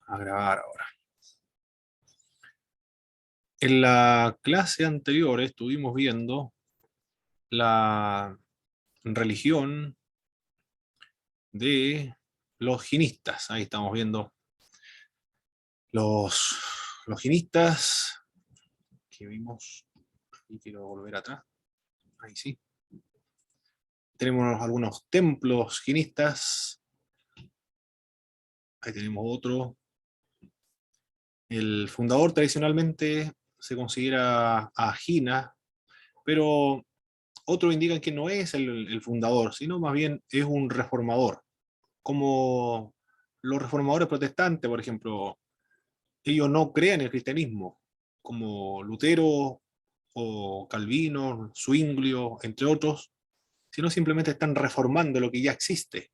A grabar ahora. En la clase anterior estuvimos viendo la religión de los ginistas. Ahí estamos viendo los, los ginistas que vimos. Y quiero volver atrás. Ahí sí. Tenemos algunos templos ginistas. Ahí tenemos otro. El fundador tradicionalmente se considera a Gina, pero otros indican que no es el fundador, sino más bien es un reformador, como los reformadores protestantes, por ejemplo. Ellos no creen en el cristianismo, como Lutero o Calvino, Zwinglio, entre otros, sino simplemente están reformando lo que ya existe.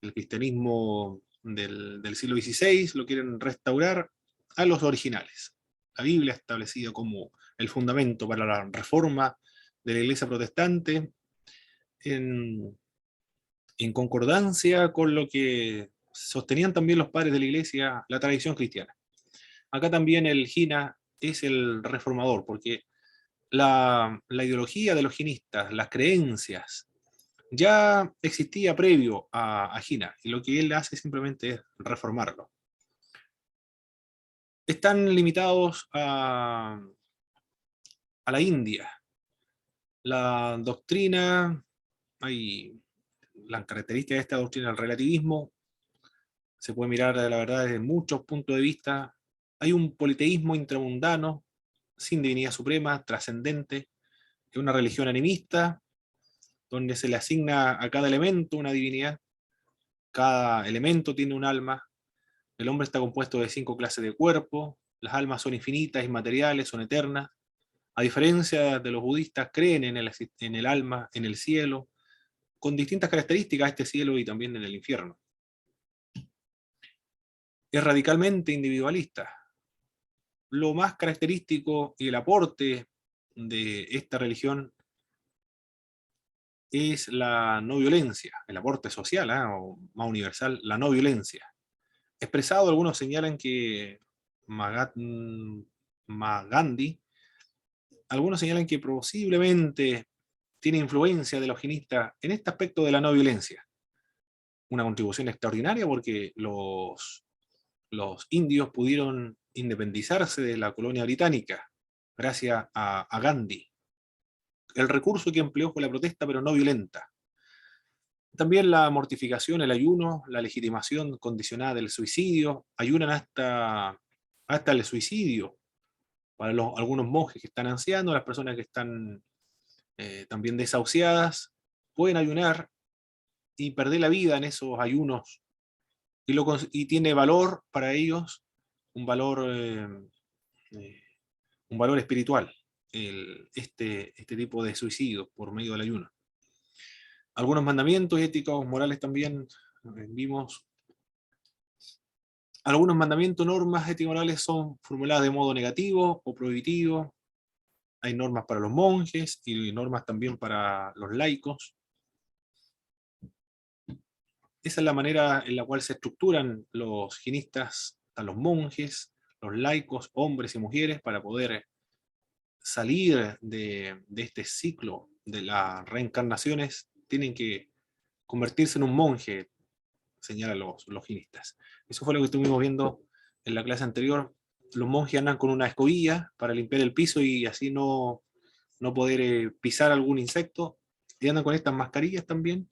El cristianismo del siglo XVI lo quieren restaurar a los originales. La Biblia establecida como el fundamento para la reforma de la iglesia protestante, en, en concordancia con lo que sostenían también los padres de la iglesia, la tradición cristiana. Acá también el Gina es el reformador, porque la ideología de los ginistas, las creencias, ya existía previo a Gina, y lo que él hace simplemente es reformarlo. Están limitados a la India. La doctrina, hay las características de esta doctrina, el relativismo, se puede mirar, la verdad, desde muchos puntos de vista. Hay un politeísmo intramundano, sin divinidad suprema, trascendente, es una religión animista, donde se le asigna a cada elemento una divinidad, cada elemento tiene un alma, el hombre está compuesto de 5 clases de cuerpo, las almas son infinitas, inmateriales, son eternas, a diferencia de los budistas, creen en el alma, en el cielo, con distintas características este cielo y también en el infierno. Es radicalmente individualista. Lo más característico y el aporte de esta religión es la no violencia, el aporte social, o más universal, la no violencia. Expresado, algunos señalan que Gandhi, algunos señalan que posiblemente tiene influencia de los ginistas en este aspecto de la no violencia. Una contribución extraordinaria porque los indios pudieron independizarse de la colonia británica gracias a Gandhi. El recurso que empleó fue la protesta, pero no violenta. También la mortificación, el ayuno, la legitimación condicionada del suicidio, ayunan hasta el suicidio para algunos monjes que están ancianos, las personas que están también desahuciadas, pueden ayunar y perder la vida en esos ayunos, y tiene valor para ellos, un valor, eh, un valor espiritual, este tipo de suicidio por medio del ayuno. Algunos mandamientos éticos, morales también, vimos. Algunos mandamientos, normas ético-morales son formuladas de modo negativo o prohibitivo. Hay normas para los monjes y normas también para los laicos. Esa es la manera en la cual se estructuran los ginistas, a los monjes, los laicos, hombres y mujeres, para poder salir de este ciclo de las reencarnaciones. Tienen que convertirse en un monje, señalan los ginistas. Eso fue lo que estuvimos viendo en la clase anterior. Los monjes andan con una escobilla para limpiar el piso y así no poder pisar algún insecto, y andan con estas mascarillas también,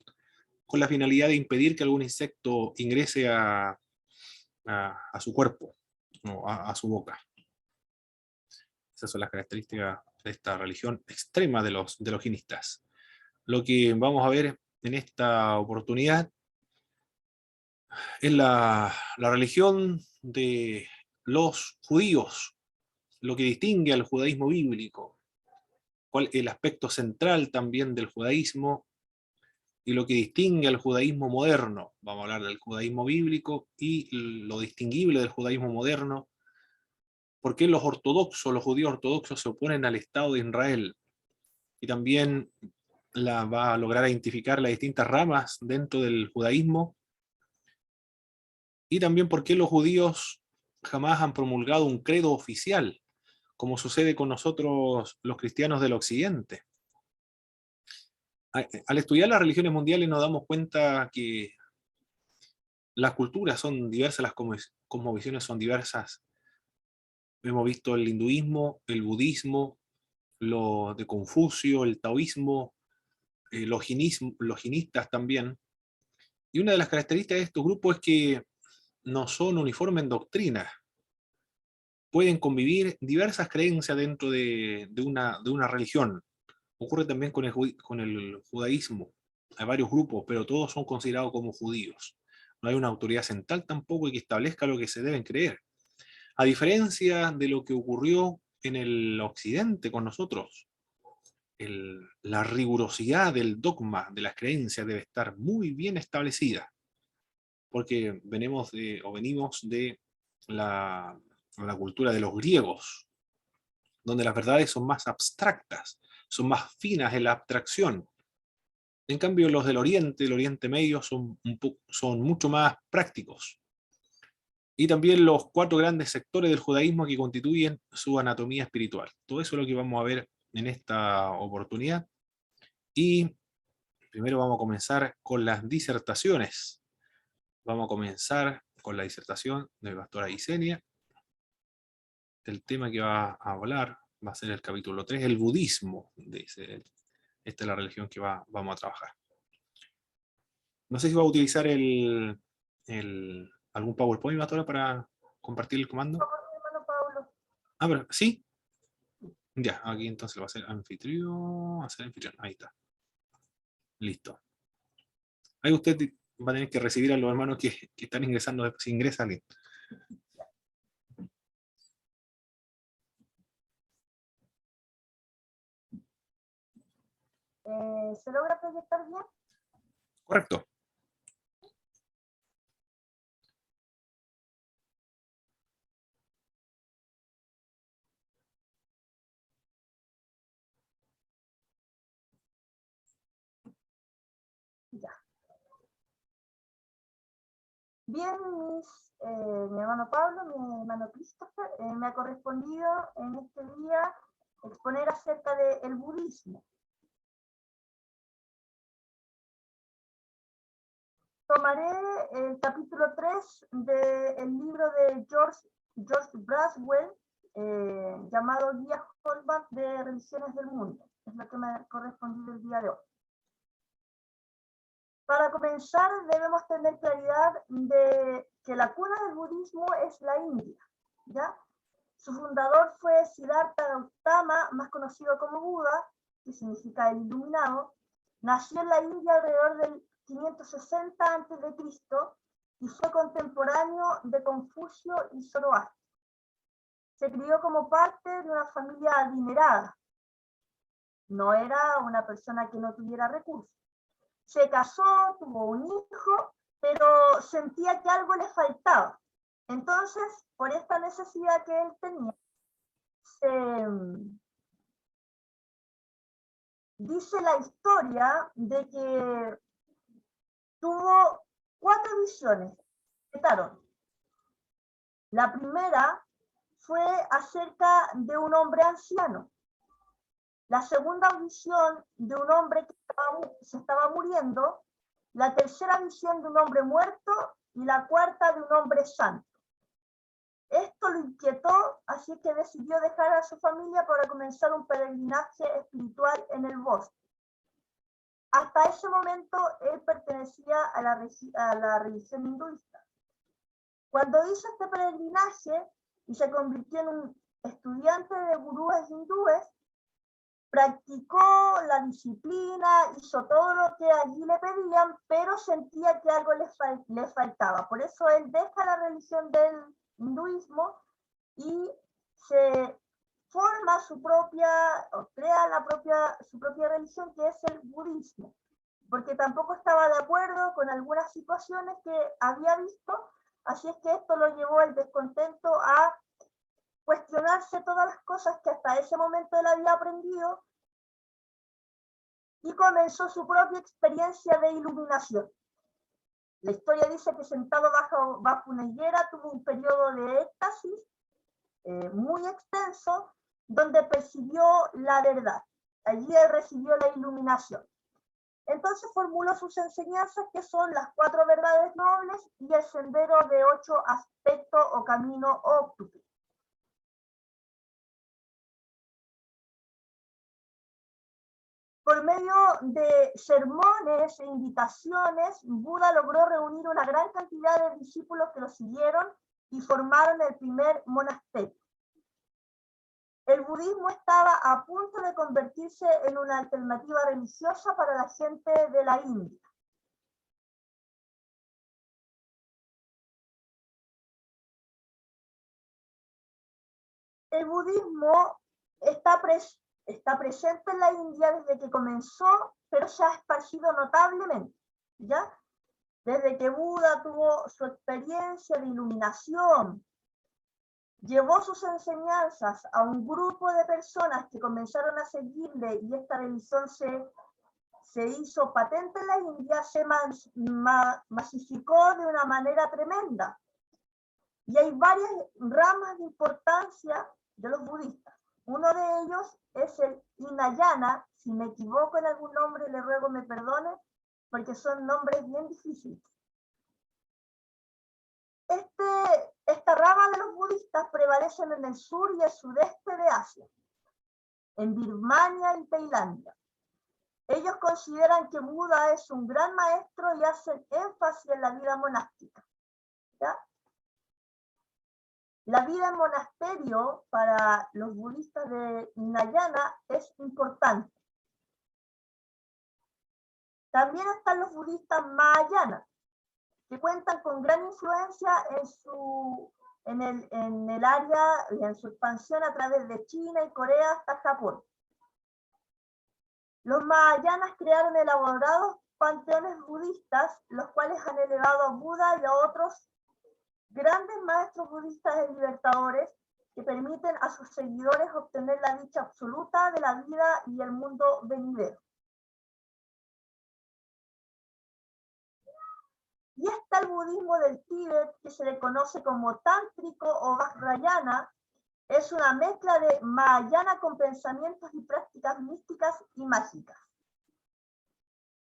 con la finalidad de impedir que algún insecto ingrese a su cuerpo, o a su boca. Esas son las características de esta religión extrema de los ginistas. Lo que vamos a ver en esta oportunidad es la religión de los judíos, lo que distingue al judaísmo bíblico, cuál el aspecto central también del judaísmo y lo que distingue al judaísmo moderno. Vamos a hablar del judaísmo bíblico y lo distinguible del judaísmo moderno, por qué los ortodoxos, los judíos ortodoxos se oponen al Estado de Israel, y también va a lograr identificar las distintas ramas dentro del judaísmo Y también por qué los judíos jamás han promulgado un credo oficial, como sucede con nosotros los cristianos del occidente. Al estudiar las religiones mundiales nos damos cuenta que las culturas son diversas, las cosmovisiones son diversas. Hemos visto el hinduismo, el budismo, lo de Confucio, el taoísmo, los jinistas también. Y una de las características de estos grupos es que no son uniformes en doctrina. Pueden convivir diversas creencias dentro de una religión. Ocurre también con el judaísmo. Hay varios grupos, pero todos son considerados como judíos. No hay una autoridad central tampoco que establezca lo que se deben creer. A diferencia de lo que ocurrió en el occidente con nosotros, la rigurosidad del dogma de las creencias debe estar muy bien establecida, porque venimos de la cultura de los griegos, donde las verdades son más abstractas, son más finas en la abstracción. En cambio, los del Oriente Medio, son mucho más prácticos. Y también los cuatro grandes sectores del judaísmo que constituyen su anatomía espiritual. Todo eso es lo que vamos a ver en esta oportunidad. Y primero vamos a comenzar con las disertaciones. Vamos a comenzar con la disertación de la pastora Isenia. El tema que va a hablar va a ser el capítulo 3, el budismo. Esta es la religión que vamos a trabajar. No sé si va a utilizar algún PowerPoint, pastora, para compartir el comando. Ah, pero sí. Ya, aquí entonces lo va a hacer anfitrión. Ahí está. Listo. Ahí usted va a tener que recibir a los hermanos que están ingresando, si ingresa alguien. ¿Se logra proyectar bien? Correcto. Ya. Bien, mi hermano Pablo, mi hermano Christopher, me ha correspondido en este día exponer acerca del budismo. Tomaré el capítulo 3 del libro de George Braswell, llamado Guía Holbach de Religiones del Mundo. Es lo que me ha correspondido el día de hoy. Para comenzar, debemos tener claridad de que la cuna del budismo es la India, ¿ya? Su fundador fue Siddhartha Gautama, más conocido como Buda, que significa el iluminado. Nació en la India alrededor del 560 a.C. y fue contemporáneo de Confucio y Zoroastro. Se crió como parte de una familia adinerada. No era una persona que no tuviera recursos. Se casó, tuvo un hijo, pero sentía que algo le faltaba. Entonces, por esta necesidad que él tenía, dice la historia de que tuvo 4 visiones. La primera fue acerca de un hombre anciano. La segunda visión de un hombre que se estaba muriendo. La tercera visión de un hombre muerto y la cuarta de un hombre santo. Esto lo inquietó, así que decidió dejar a su familia para comenzar un peregrinaje espiritual en el bosque. Hasta ese momento él pertenecía a la religión hinduista. Cuando hizo este peregrinaje y se convirtió en un estudiante de gurúes hindúes, practicó la disciplina, hizo todo lo que allí le pedían, pero sentía que algo le faltaba. Por eso él deja la religión del hinduismo y se forma crea su propia religión, que es el budismo, porque tampoco estaba de acuerdo con algunas situaciones que había visto, así es que esto lo llevó al descontento a cuestionarse todas las cosas que hasta ese momento él había aprendido y comenzó su propia experiencia de iluminación. la historia dice que sentado bajo una higuera tuvo un periodo de éxtasis muy extenso, donde percibió la verdad. Allí recibió la iluminación. Entonces formuló sus enseñanzas, que son las 4 verdades nobles y el sendero de 8 aspectos o camino óptuple. Por medio de sermones e invitaciones, Buda logró reunir una gran cantidad de discípulos que lo siguieron y formaron el primer monasterio. El budismo estaba a punto de convertirse en una alternativa religiosa para la gente de la India. El budismo está presente en la India desde que comenzó, pero se ha esparcido notablemente, ¿ya? Desde que Buda tuvo su experiencia de iluminación, llevó sus enseñanzas a un grupo de personas que comenzaron a seguirle y esta religión se hizo patente en la India, se masificó de una manera tremenda. Y hay varias ramas de importancia de los budistas. Uno de ellos es el Hinayana. Si me equivoco en algún nombre, le ruego me perdone, porque son nombres bien difíciles. Esta rama de los budistas prevalecen en el sur y el sudeste de Asia, en Birmania y Tailandia. Ellos consideran que Buda es un gran maestro y hacen énfasis en la vida monástica, ¿ya? La vida en monasterio para los budistas de Hinayana es importante. También están los budistas Mahayana, que cuentan con gran influencia en el área y en su expansión a través de China y Corea hasta Japón. Los Mahayanas crearon elaborados panteones budistas, los cuales han elevado a Buda y a otros grandes maestros budistas y libertadores que permiten a sus seguidores obtener la dicha absoluta de la vida y el mundo venidero. Y está el budismo del Tíbet, que se le conoce como tántrico o vajrayana. Es una mezcla de Mahayana con pensamientos y prácticas místicas y mágicas.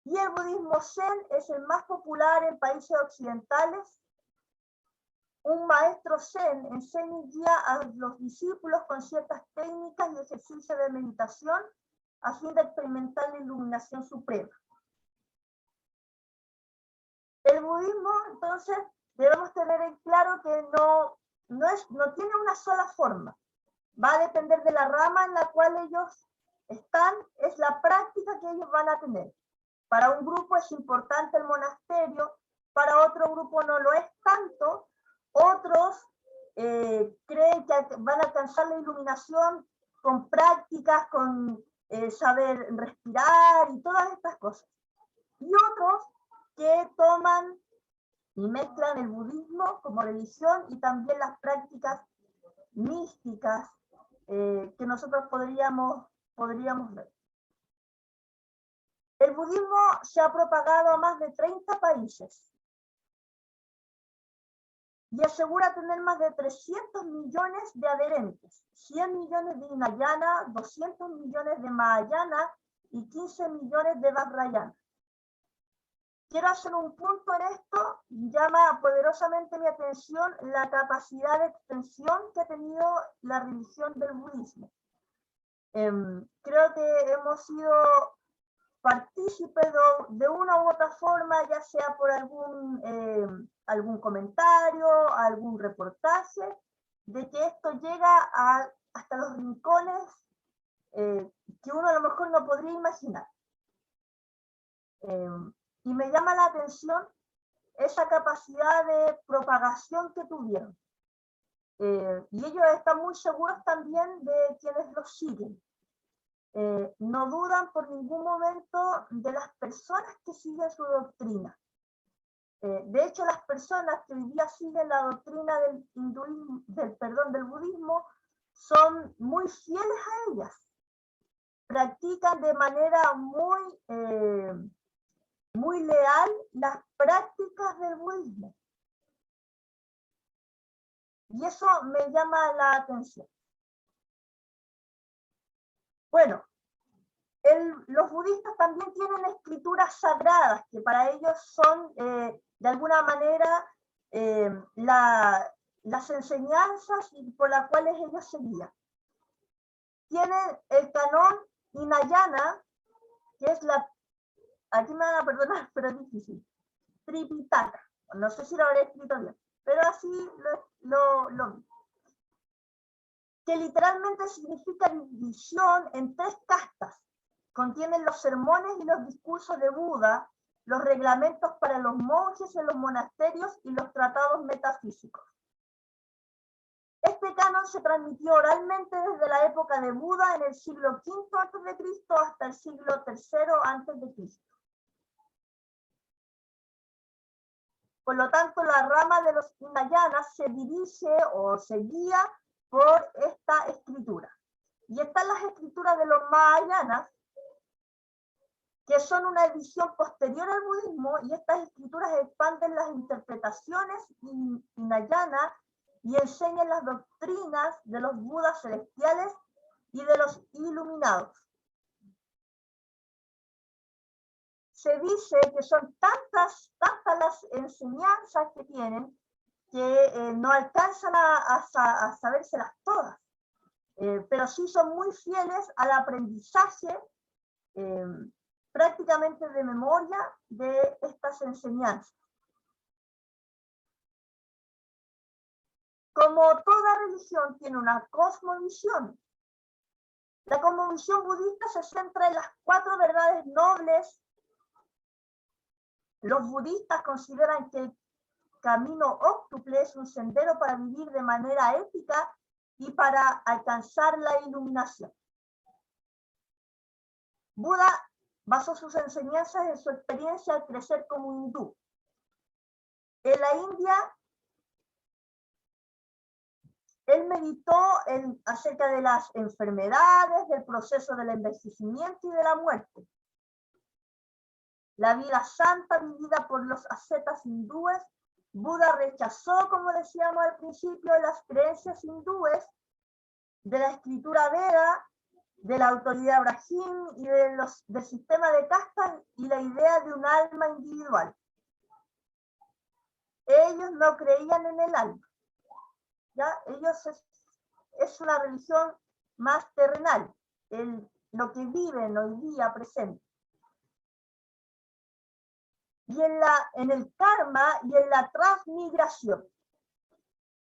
Y el budismo Zen es el más popular en países occidentales. Un maestro Zen enseña y guía a los discípulos con ciertas técnicas y ejercicios de meditación a fin de experimentar la iluminación suprema. El budismo, entonces, debemos tener en claro que no tiene una sola forma. Va a depender de la rama en la cual ellos están, es la práctica que ellos van a tener. Para un grupo es importante el monasterio, para otro grupo no lo es tanto. Otros creen que van a alcanzar la iluminación con prácticas, con saber respirar y todas estas cosas. Y otros que toman y mezclan el budismo como religión y también las prácticas místicas que nosotros podríamos ver. El budismo se ha propagado a más de 30 países y asegura tener más de 300 millones de adherentes, 100 millones de Hinayana, 200 millones de Mahayana y 15 millones de Vajrayana. Quiero hacer un punto en esto, llama poderosamente mi atención la capacidad de extensión que ha tenido la religión del budismo. Creo que hemos sido partícipes de una u otra forma, ya sea por algún comentario, algún reportaje, de que esto llega hasta los rincones que uno a lo mejor no podría imaginar. Y me llama la atención esa capacidad de propagación que tuvieron. Y ellos están muy seguros también de quienes los siguen. No dudan por ningún momento de las personas que siguen su doctrina. De hecho, las personas que hoy día siguen la doctrina del budismo son muy fieles a ellas. Practican de manera muy muy leal las prácticas del budismo. Y eso me llama la atención. Bueno, los budistas también tienen escrituras sagradas, que para ellos son, de alguna manera, las enseñanzas por las cuales ellos se guían. Tienen el canon Hinayana, que es aquí me van a perdonar, pero es difícil, Tripitaka. No sé si lo habré escrito bien, pero así lo vi. Que literalmente significa división en 3 castas. Contienen los sermones y los discursos de Buda, los reglamentos para los monjes en los monasterios y los tratados metafísicos. Este canon se transmitió oralmente desde la época de Buda en el siglo V a.C. hasta el siglo III a.C. Por lo tanto, la rama de los Hinayanas se dirige o se guía por esta escritura. Y están las escrituras de los Mahayanas, que son una edición posterior al budismo, y estas escrituras expanden las interpretaciones Hinayana y enseñan las doctrinas de los Budas celestiales y de los iluminados. Se dice que son tantas las enseñanzas que tienen que no alcanzan a sabérselas todas, pero sí son muy fieles al aprendizaje prácticamente de memoria de estas enseñanzas. Como toda religión tiene una cosmovisión, la cosmovisión budista se centra en las 4 verdades nobles. Los budistas consideran que el camino óctuple es un sendero para vivir de manera ética y para alcanzar la iluminación. Buda basó sus enseñanzas en su experiencia al crecer como hindú. En la India, él meditó acerca de las enfermedades, del proceso del envejecimiento y de la muerte. La vida santa vivida por los ascetas hindúes, Buda rechazó, como decíamos al principio, las creencias hindúes de la escritura Veda, de la autoridad Brahmin y del sistema de castas y la idea de un alma individual. Ellos no creían en el alma. ¿Ya? Ellos es una religión más terrenal, lo que viven hoy día presente. Y en el karma y en la transmigración.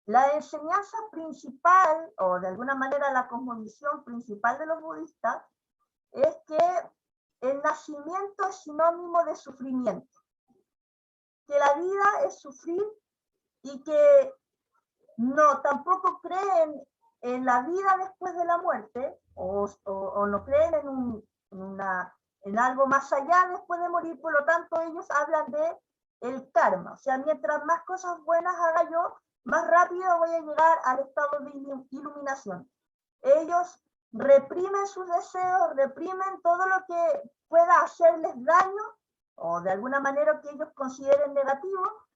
La enseñanza principal, o de alguna manera la cosmovisión principal de los budistas, es que el nacimiento es sinónimo de sufrimiento, que la vida es sufrir y que tampoco creen en la vida después de la muerte, o no creen en algo más allá después de morir. Por lo tanto, ellos hablan de el karma. O sea, mientras más cosas buenas haga yo, más rápido voy a llegar al estado de iluminación. Ellos reprimen sus deseos, reprimen todo lo que pueda hacerles daño, o de alguna manera que ellos consideren negativo,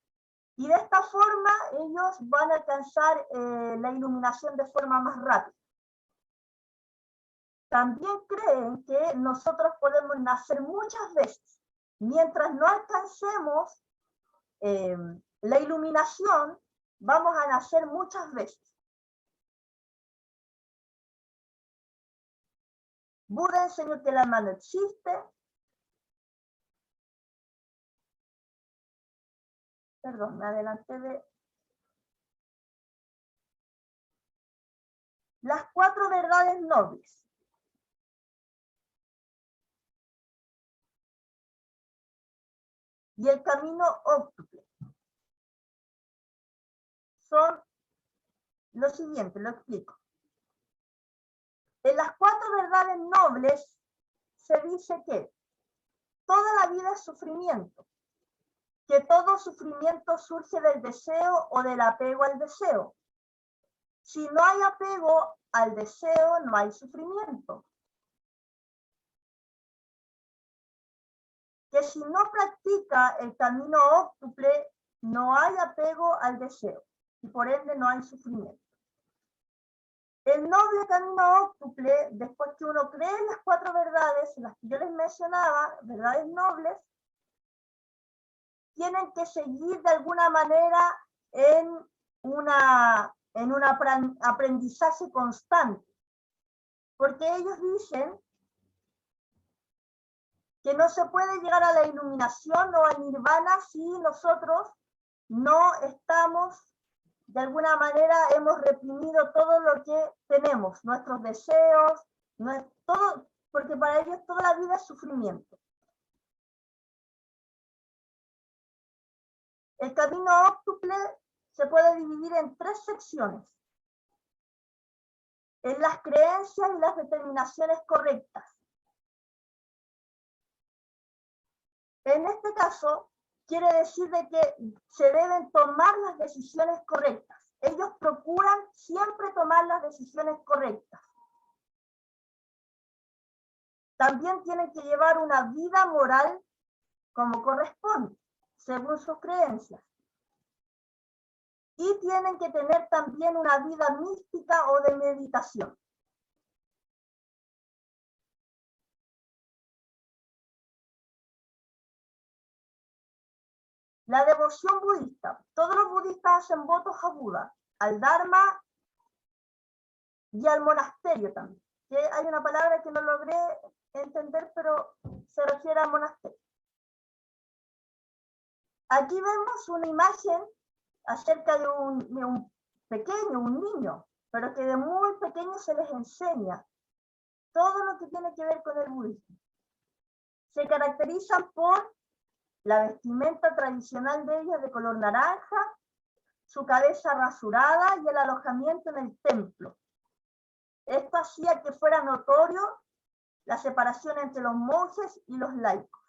y de esta forma ellos van a alcanzar la iluminación de forma más rápida. También creen que nosotros podemos nacer muchas veces. Mientras no alcancemos la iluminación, vamos a nacer muchas veces. Buda enseñó que el alma no existe. Perdón, me adelanté de... Las 4 verdades nobles. Y el camino óctuple son lo siguiente, lo explico. En las 4 verdades nobles se dice que toda la vida es sufrimiento, que todo sufrimiento surge del deseo o del apego al deseo. Si no hay apego al deseo, no hay sufrimiento. que si no practica el camino óctuple, no hay apego al deseo y por ende no hay sufrimiento. El noble camino óctuple, después que uno cree en las 4 verdades, las que yo les mencionaba, verdades nobles, tienen que seguir de alguna manera en un aprendizaje constante. Porque ellos dicen que no se puede llegar a la iluminación o al nirvana si nosotros no estamos, de alguna manera, hemos reprimido todo lo que tenemos, nuestros deseos, todo, porque para ellos toda la vida es sufrimiento. El camino óctuple se puede dividir en 3 secciones. En las creencias y las determinaciones correctas. En este caso, quiere decir de que se deben tomar las decisiones correctas. Ellos procuran siempre tomar las decisiones correctas. También tienen que llevar una vida moral como corresponde, según sus creencias. Y tienen que tener también una vida mística o de meditación. La devoción budista. Todos los budistas hacen votos a Buda, al Dharma y al monasterio también. Que hay una palabra que no logré entender, pero se refiere al monasterio. Aquí vemos una imagen acerca de un pequeño, un niño, pero que de muy pequeño se les enseña todo lo que tiene que ver con el budismo. Se caracterizan por la vestimenta tradicional de ellos de color naranja, su cabeza rasurada y el alojamiento en el templo. Esto hacía que fuera notorio la separación entre los monjes y los laicos.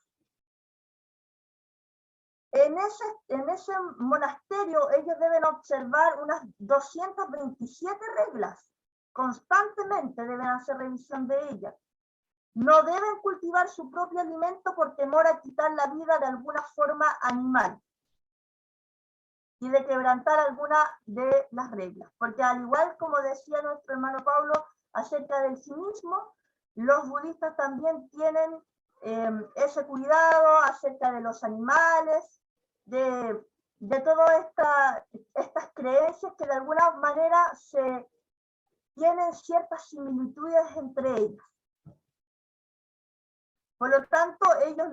En ese monasterio ellos deben observar unas 227 reglas. Constantemente deben hacer revisión de ellas. No deben cultivar su propio alimento por temor a quitar la vida de alguna forma animal y de quebrantar alguna de las reglas. Porque al igual como decía nuestro hermano Pablo acerca del cinismo, los budistas también tienen ese cuidado acerca de los animales, de todas estas creencias que de alguna manera tienen ciertas similitudes entre ellas. Por lo tanto, ellos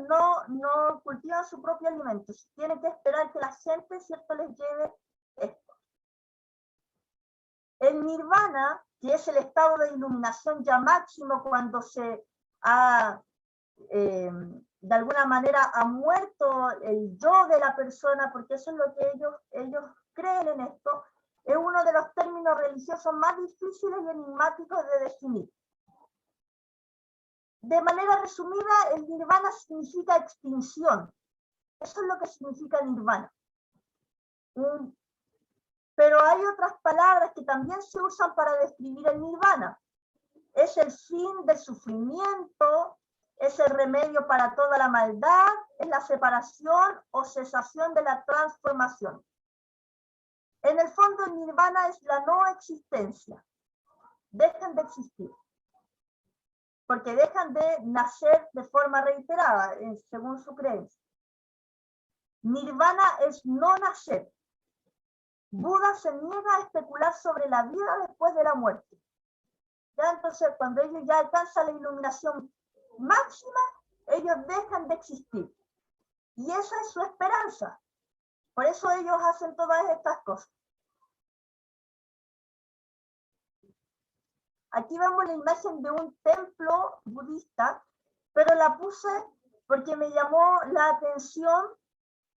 no cultivan su propio alimento. Tienen que esperar que la gente, ¿cierto?, les lleve esto. El nirvana, que es el estado de iluminación ya máximo cuando se ha, de alguna manera, ha muerto el yo de la persona, porque eso es lo que ellos creen en esto, es uno de los términos religiosos más difíciles y enigmáticos de definir. De manera resumida, el nirvana significa extinción. Eso es lo que significa nirvana. Pero hay otras palabras que también se usan para describir el nirvana. Es el fin del sufrimiento, es el remedio para toda la maldad, es la separación o cesación de la transformación. En el fondo, el nirvana es la no existencia. Dejan de existir. Porque dejan de nacer de forma reiterada, según su creencia. Nirvana es no nacer. Buda se niega a especular sobre la vida después de la muerte. Ya entonces, cuando ellos ya alcanzan la iluminación máxima, ellos dejan de existir. Y esa es su esperanza. Por eso ellos hacen todas estas cosas. Aquí vemos la imagen de un templo budista, pero la puse porque me llamó la atención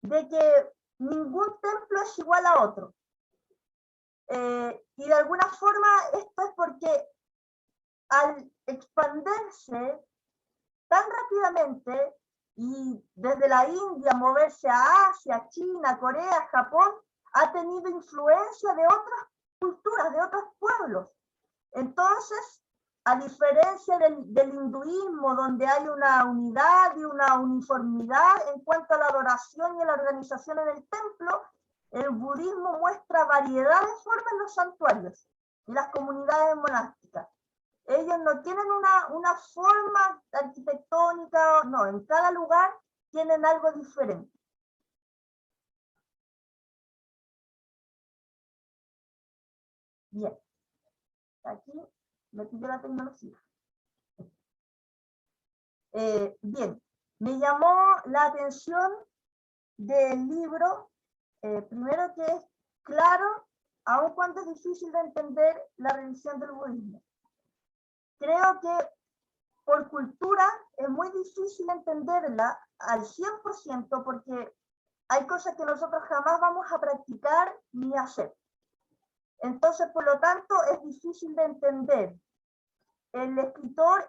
de que ningún templo es igual a otro. Y de alguna forma esto es porque al expandirse tan rápidamente y desde la India moverse a Asia, China, Corea, Japón, ha tenido influencia de otras culturas, de otros pueblos. Entonces, A diferencia del hinduismo, donde hay una unidad y una uniformidad en cuanto a la adoración y la organización en el templo, el budismo muestra variedad de formas en los santuarios y las comunidades monásticas. Ellos no tienen una forma arquitectónica, no, en cada lugar tienen algo diferente. Bien, aquí me pidió la tecnología. Bien, me llamó la atención del libro, primero que es claro, aun cuando es difícil de entender la religión del budismo. Creo que por cultura es muy difícil entenderla al 100% porque hay cosas que nosotros jamás vamos a practicar ni hacer. Entonces, por lo tanto, es difícil de entender. El escritor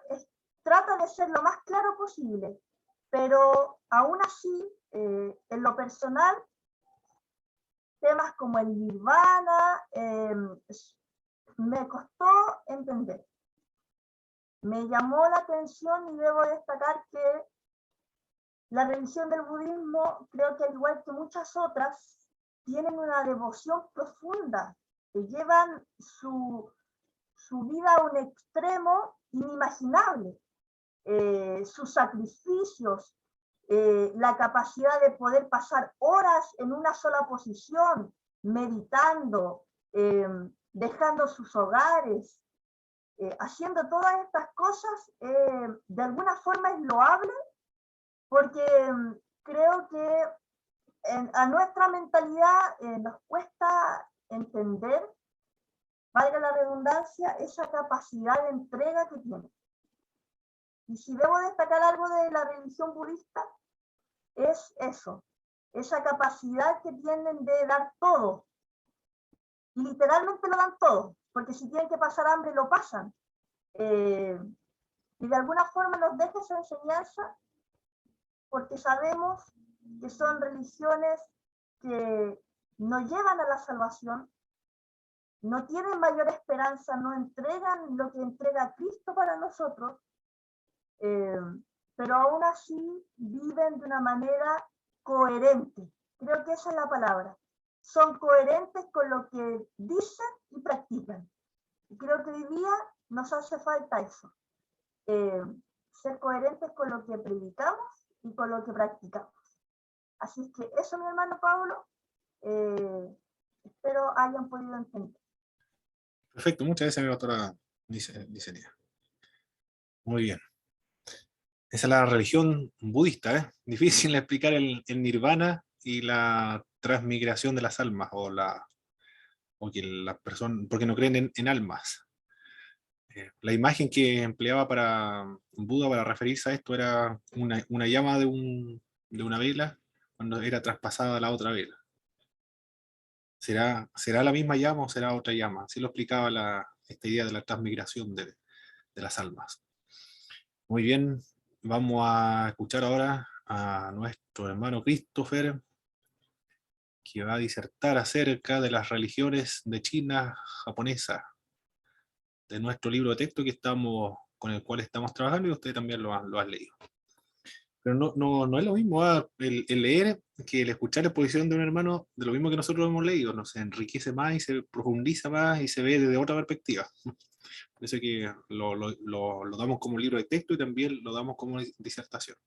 trata de ser lo más claro posible, pero aún así, en lo personal, temas como el nirvana me costó entender. Me llamó la atención y debo destacar que la religión del budismo, creo que al igual que muchas otras, tienen una devoción profunda, que llevan su vida a un extremo inimaginable. Sus sacrificios, la capacidad de poder pasar horas en una sola posición, meditando, dejando sus hogares, haciendo todas estas cosas, de alguna forma es loable, porque creo que a nuestra mentalidad nos cuesta entender, valga la redundancia, esa capacidad de entrega que tiene. Y si debo destacar algo de la religión budista, es eso, esa capacidad que tienen de dar todo. Y literalmente lo dan todo, porque si tienen que pasar hambre, lo pasan. Y de alguna forma nos deja esa enseñanza, porque sabemos que son religiones que no llevan a la salvación, no tienen mayor esperanza, no entregan lo que entrega Cristo para nosotros, pero aún así viven de una manera coherente. Creo que esa es la palabra. Son coherentes con lo que dicen y practican. Y creo que hoy día nos hace falta eso. Ser coherentes con lo que predicamos y con lo que practicamos. Así es que eso, mi hermano Pablo, espero hayan podido entender. Perfecto, muchas gracias, mi doctora Licelia. Muy bien. Esa es la religión budista, ¿eh? Difícil de explicar el nirvana y la transmigración de las almas, o que las personas, porque no creen en almas. La imagen que empleaba para Buda para referirse a esto era una llama de una vela cuando era traspasada a la otra vela. ¿Será la misma llama o será otra llama? Así lo explicaba esta idea de la transmigración de las almas. Muy bien, vamos a escuchar ahora a nuestro hermano Christopher, que va a disertar acerca de las religiones de China japonesa, de nuestro libro de texto con el cual estamos trabajando, y usted también lo ha leído. Pero no es lo mismo el leer que el escuchar la exposición de un hermano de lo mismo que nosotros hemos leído. Nos enriquece más y se profundiza más y se ve desde otra perspectiva. Por eso que lo damos como libro de texto y también lo damos como disertación.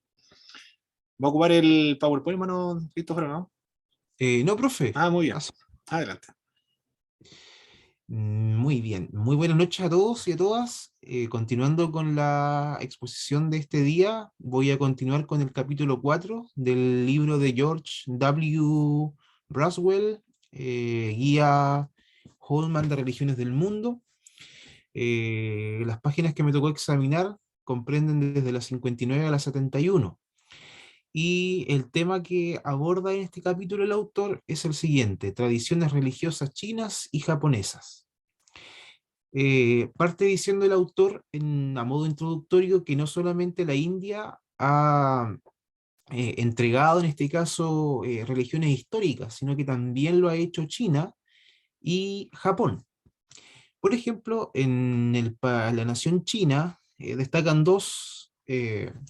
¿Va a ocupar el PowerPoint, hermano Christopher, no? No, profe. Ah, muy bien. Adelante. Muy bien. Muy buenas noches a todos y a todas. Continuando con la exposición de este día, voy a continuar con el capítulo 4 del libro de George W. Braswell, Guía Holman de Religiones del Mundo. Las páginas que me tocó examinar comprenden desde las 59 a las 71. Y el tema que aborda en este capítulo el autor es el siguiente: tradiciones religiosas chinas y japonesas. Parte diciendo el autor a modo introductorio que no solamente la India ha entregado en este caso religiones históricas, sino que también lo ha hecho China y Japón. Por ejemplo, la nación china destacan dos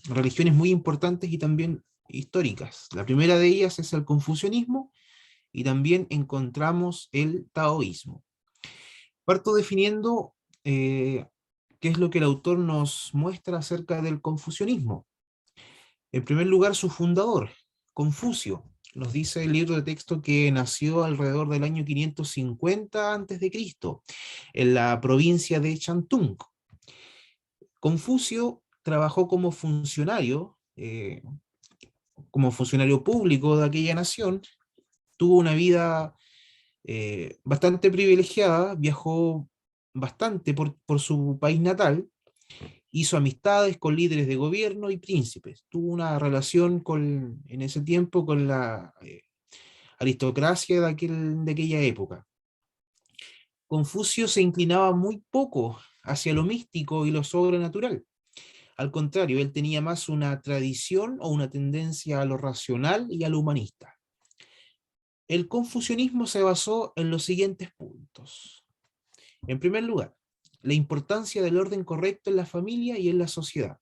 religiones muy importantes y también históricas. La primera de ellas es el confucianismo y también encontramos el taoísmo. Parto definiendo qué es lo que el autor nos muestra acerca del confucianismo. En primer lugar, su fundador, Confucio. Nos dice el libro de texto que nació alrededor del año 550 a.C., en la provincia de Shantung. Confucio trabajó como funcionario público de aquella nación, tuvo una vida bastante privilegiada, viajó bastante por su país natal, hizo amistades con líderes de gobierno y príncipes, tuvo una relación en ese tiempo con la aristocracia de aquella época. Confucio se inclinaba muy poco hacia lo místico y lo sobrenatural. Al contrario, él tenía más una tradición o una tendencia a lo racional y a lo humanista. El confucianismo se basó en los siguientes puntos. En primer lugar, la importancia del orden correcto en la familia y en la sociedad.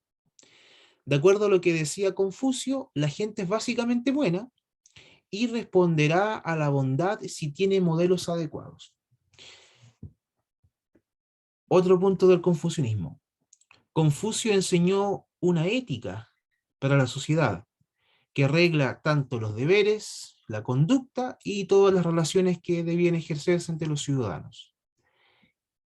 De acuerdo a lo que decía Confucio, la gente es básicamente buena y responderá a la bondad si tiene modelos adecuados. Otro punto del confucianismo. Confucio enseñó una ética para la sociedad que regla tanto los deberes, la conducta y todas las relaciones que debían ejercerse entre los ciudadanos.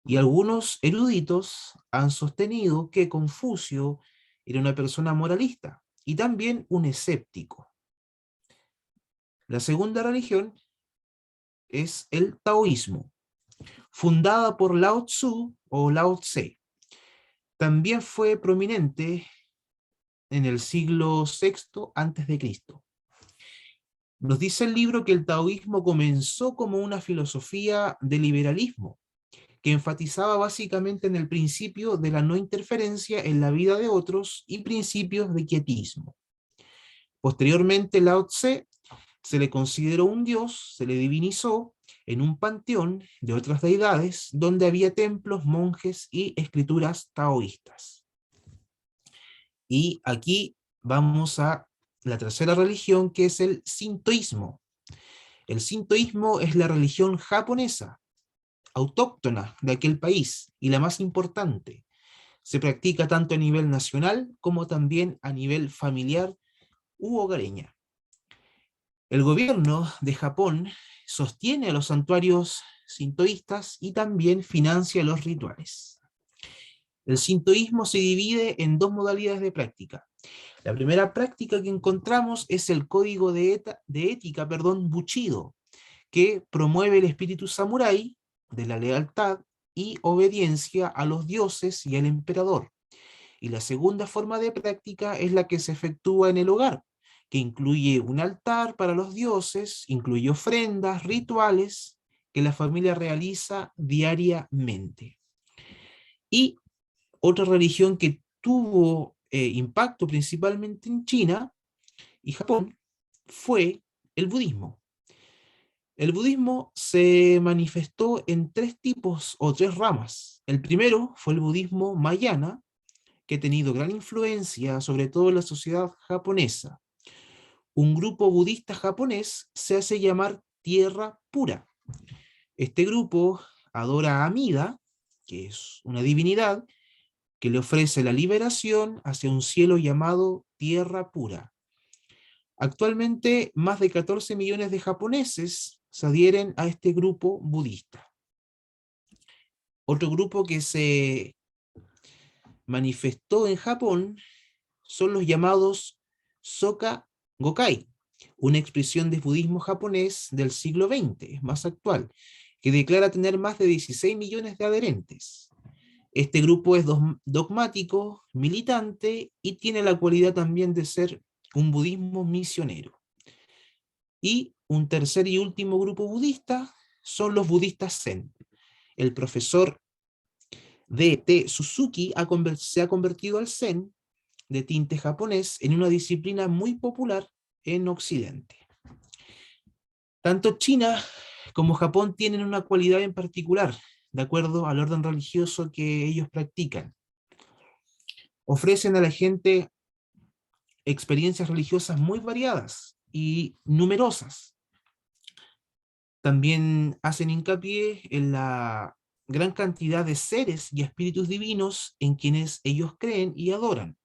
Y algunos eruditos han sostenido que Confucio era una persona moralista y también un escéptico. La segunda religión es el taoísmo, fundada por Lao Tzu o Lao Tse. También fue prominente en el siglo VI a.C. Nos dice el libro que el taoísmo comenzó como una filosofía de liberalismo, que enfatizaba básicamente en el principio de la no interferencia en la vida de otros y principios de quietismo. Posteriormente, Lao Tse se le consideró un dios, se le divinizó en un panteón de otras deidades donde había templos, monjes y escrituras taoístas. Y aquí vamos a la tercera religión, que es el sintoísmo. El sintoísmo es la religión japonesa, autóctona de aquel país y la más importante. Se practica tanto a nivel nacional como también a nivel familiar u hogareña. El gobierno de Japón sostiene a los santuarios sintoístas y también financia los rituales. El sintoísmo se divide en dos modalidades de práctica. La primera práctica que encontramos es el código de ética, Bushido, que promueve el espíritu samurái de la lealtad y obediencia a los dioses y al emperador. Y la segunda forma de práctica es la que se efectúa en el hogar, que incluye un altar para los dioses, incluye ofrendas, rituales que la familia realiza diariamente. Y otra religión que tuvo impacto principalmente en China y Japón fue el budismo. El budismo se manifestó en tres tipos o tres ramas. El primero fue el budismo mayana, que ha tenido gran influencia sobre todo en la sociedad japonesa. Un grupo budista japonés se hace llamar Tierra Pura. Este grupo adora a Amida, que es una divinidad, que le ofrece la liberación hacia un cielo llamado Tierra Pura. Actualmente, más de 14 millones de japoneses se adhieren a este grupo budista. Otro grupo que se manifestó en Japón son los llamados Soka Gakkai, una expresión de budismo japonés del siglo XX, más actual, que declara tener más de 16 millones de adherentes. Este grupo es dogmático, militante y tiene la cualidad también de ser un budismo misionero. Y un tercer y último grupo budista son los budistas Zen. El profesor D.T. Suzuki se ha convertido al Zen de tinte japonés en una disciplina muy popular en Occidente. Tanto China como Japón tienen una cualidad en particular de acuerdo al orden religioso que ellos practican. Ofrecen a la gente experiencias religiosas muy variadas y numerosas. También hacen hincapié en la gran cantidad de seres y espíritus divinos en quienes ellos creen y adoran.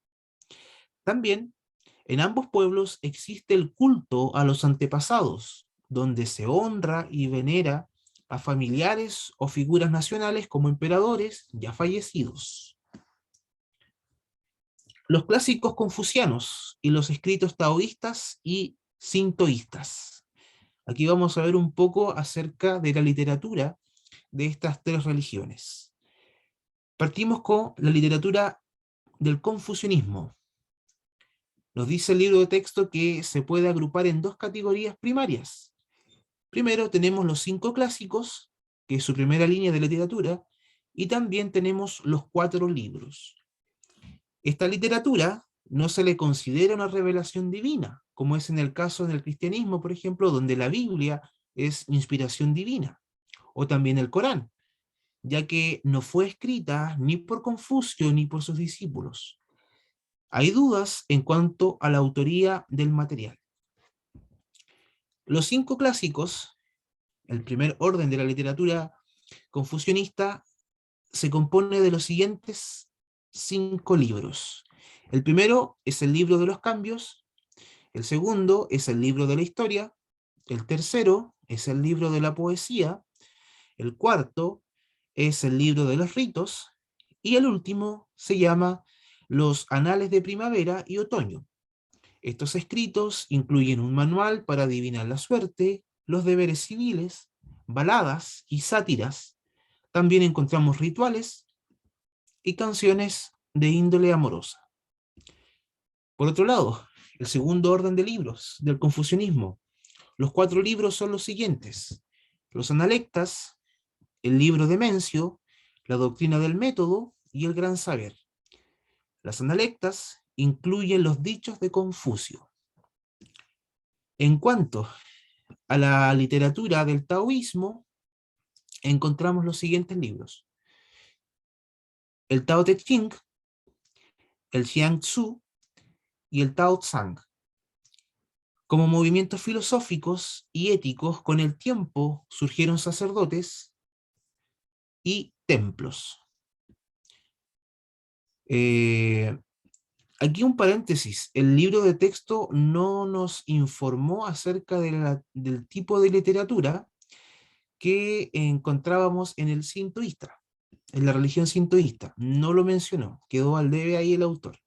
También en ambos pueblos existe el culto a los antepasados, donde se honra y venera a familiares o figuras nacionales como emperadores ya fallecidos. Los clásicos confucianos y los escritos taoístas y sintoístas. Aquí vamos a ver un poco acerca de la literatura de estas tres religiones. Partimos con la literatura del confucianismo. Nos dice el libro de texto que se puede agrupar en dos categorías primarias. Primero tenemos los 5 clásicos, que es su primera línea de literatura, y también tenemos los 4 libros. Esta literatura no se le considera una revelación divina, como es en el caso del cristianismo, por ejemplo, donde la Biblia es inspiración divina, o también el Corán, ya que no fue escrita ni por Confucio ni por sus discípulos. Hay dudas en cuanto a la autoría del material. Los 5 clásicos, el primer orden de la literatura confucionista, se compone de los siguientes 5 libros. El primero es el libro de los cambios, el segundo es el libro de la historia, el tercero es el libro de la poesía, el cuarto es el libro de los ritos, y el último se llama Los Anales de Primavera y Otoño. Estos escritos incluyen un manual para adivinar la suerte, los deberes civiles, baladas y sátiras. También encontramos rituales y canciones de índole amorosa. Por otro lado, el segundo orden de libros del confucianismo. Los 4 libros son los siguientes: los Analectas, el libro de Mencio, la doctrina del método y el gran saber. Las Analectas incluyen los dichos de Confucio. En cuanto a la literatura del taoísmo, encontramos los siguientes libros: el Tao Te Ching, el Xiang Tzu y el Tao Tsang. Como movimientos filosóficos y éticos, con el tiempo surgieron sacerdotes y templos. Aquí un paréntesis: el libro de texto no nos informó acerca del tipo de literatura que encontrábamos en el sintoísta, en la religión sintoísta. No lo mencionó, quedó al debe ahí el autor.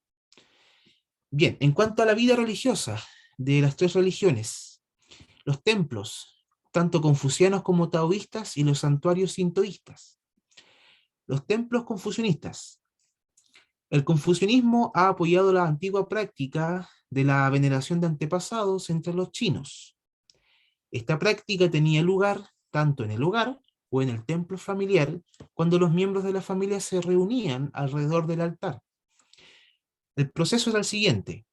Bien, en cuanto a la vida religiosa de las 3 religiones, los templos, tanto confucianos como taoístas, y los santuarios sintoístas. Los templos confucianistas. El confucianismo ha apoyado la antigua práctica de la veneración de antepasados entre los chinos. Esta práctica tenía lugar tanto en el hogar o en el templo familiar, cuando los miembros de la familia se reunían alrededor del altar. El proceso era el siguiente: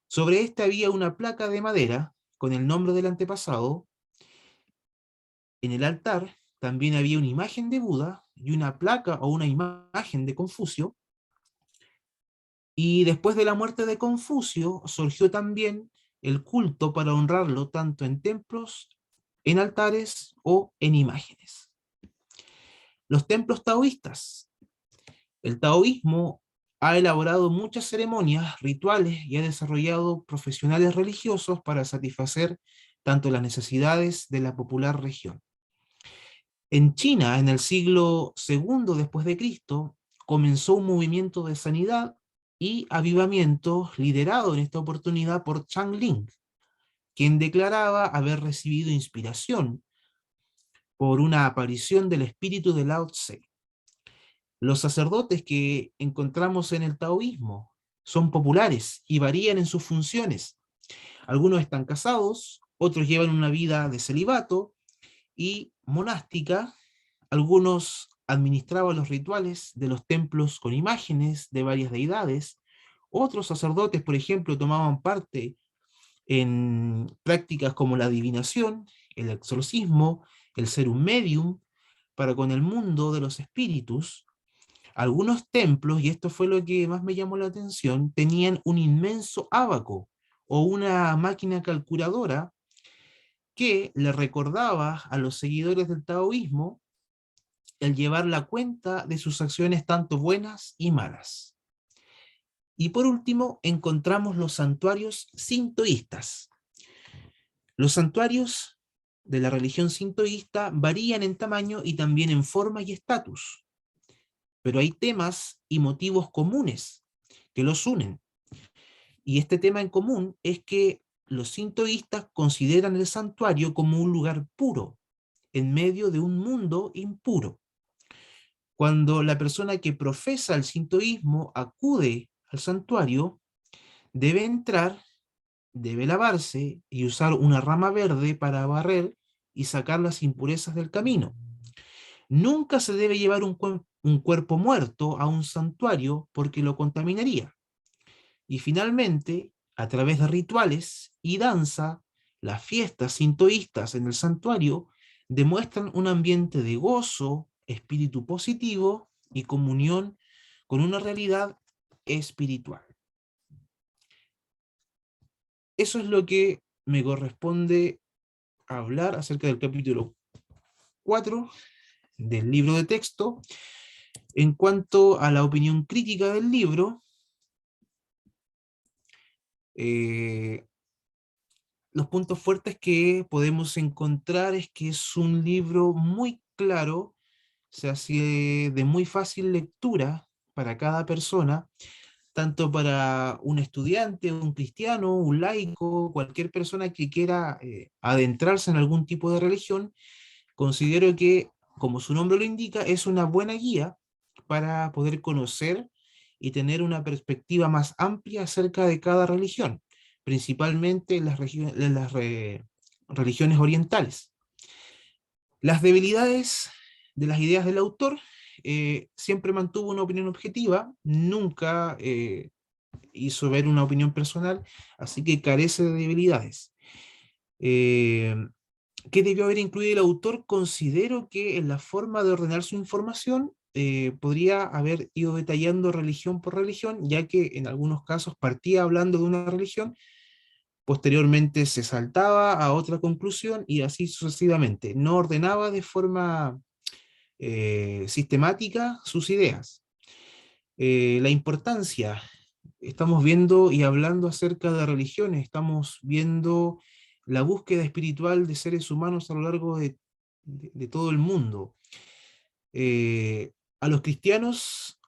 sobre este había una placa de madera con el nombre del antepasado. En el altar también había una imagen de Buda y una placa o una imagen de Confucio. Y después de la muerte de Confucio surgió también el culto para honrarlo tanto en templos, en altares o en imágenes. Los templos taoístas. El taoísmo ha elaborado muchas ceremonias, rituales y ha desarrollado profesionales religiosos para satisfacer tanto las necesidades de la popular región. En China, en el siglo II después de Cristo, comenzó un movimiento de sanidad y avivamiento liderado en esta oportunidad por Chang Ling, quien declaraba haber recibido inspiración por una aparición del espíritu de Lao Tse. Los sacerdotes que encontramos en el taoísmo son populares y varían en sus funciones. Algunos están casados, otros llevan una vida de celibato y monástica, algunos administraban los rituales de los templos con imágenes de varias deidades, otros sacerdotes, por ejemplo, tomaban parte en prácticas como la adivinación, el exorcismo, el ser un medium, para con el mundo de los espíritus, algunos templos, y esto fue lo que más me llamó la atención, tenían un inmenso ábaco o una máquina calculadora que le recordaba a los seguidores del taoísmo el llevar la cuenta de sus acciones tanto buenas y malas. Y por último, encontramos los santuarios sintoístas. Los santuarios de la religión sintoísta varían en tamaño y también en forma y estatus, pero hay temas y motivos comunes que los unen. Y este tema en común es que los sintoístas consideran el santuario como un lugar puro, en medio de un mundo impuro. Cuando la persona que profesa el sintoísmo acude al santuario, debe entrar, debe lavarse y usar una rama verde para barrer y sacar las impurezas del camino. Nunca se debe llevar un cuerpo muerto a un santuario porque lo contaminaría. Y finalmente, a través de rituales y danza, las fiestas sintoístas en el santuario demuestran un ambiente de gozo, espíritu positivo y comunión con una realidad espiritual. Eso es lo que me corresponde hablar acerca del capítulo 4 del libro de texto. En cuanto a la opinión crítica del libro, los puntos fuertes que podemos encontrar es que es un libro muy claro, se hace de muy fácil lectura para cada persona, tanto para un estudiante, un cristiano, un laico, cualquier persona que quiera adentrarse en algún tipo de religión. Considero que, como su nombre lo indica, es una buena guía para poder conocer y tener una perspectiva más amplia acerca de cada religión, principalmente en las religiones orientales. Las debilidades de las ideas del autor: siempre mantuvo una opinión objetiva, nunca hizo ver una opinión personal, así que carece de debilidades. ¿Qué debió haber incluido el autor? Considero que en la forma de ordenar su información podría haber ido detallando religión por religión, ya que en algunos casos partía hablando de una religión, posteriormente se saltaba a otra conclusión y así sucesivamente. No ordenaba de forma sistemática sus ideas. La importancia: estamos viendo y hablando acerca de religiones, estamos viendo la búsqueda espiritual de seres humanos a lo largo de todo el mundo. A los cristianos,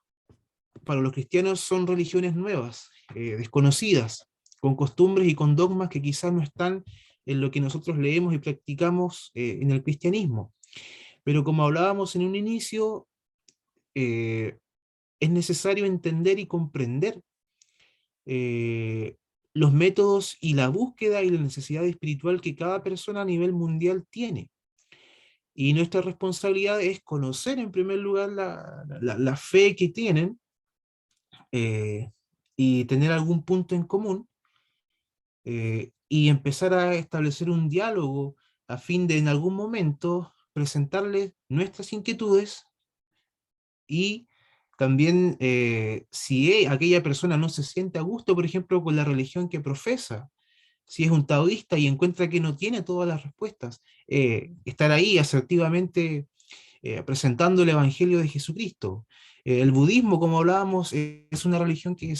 para los cristianos son religiones nuevas, desconocidas, con costumbres y con dogmas que quizás no están en lo que nosotros leemos y practicamos en el cristianismo. Pero como hablábamos en un inicio, es necesario entender y comprender los métodos y la búsqueda y la necesidad espiritual que cada persona a nivel mundial tiene. Y nuestra responsabilidad es conocer en primer lugar la fe que tienen y tener algún punto en común y empezar a establecer un diálogo a fin de en algún momento presentarles nuestras inquietudes y también si aquella persona no se siente a gusto, por ejemplo, con la religión que profesa, si es un taoísta y encuentra que no tiene todas las respuestas, estar ahí asertivamente presentando el Evangelio de Jesucristo. El budismo, como hablábamos, es una religión que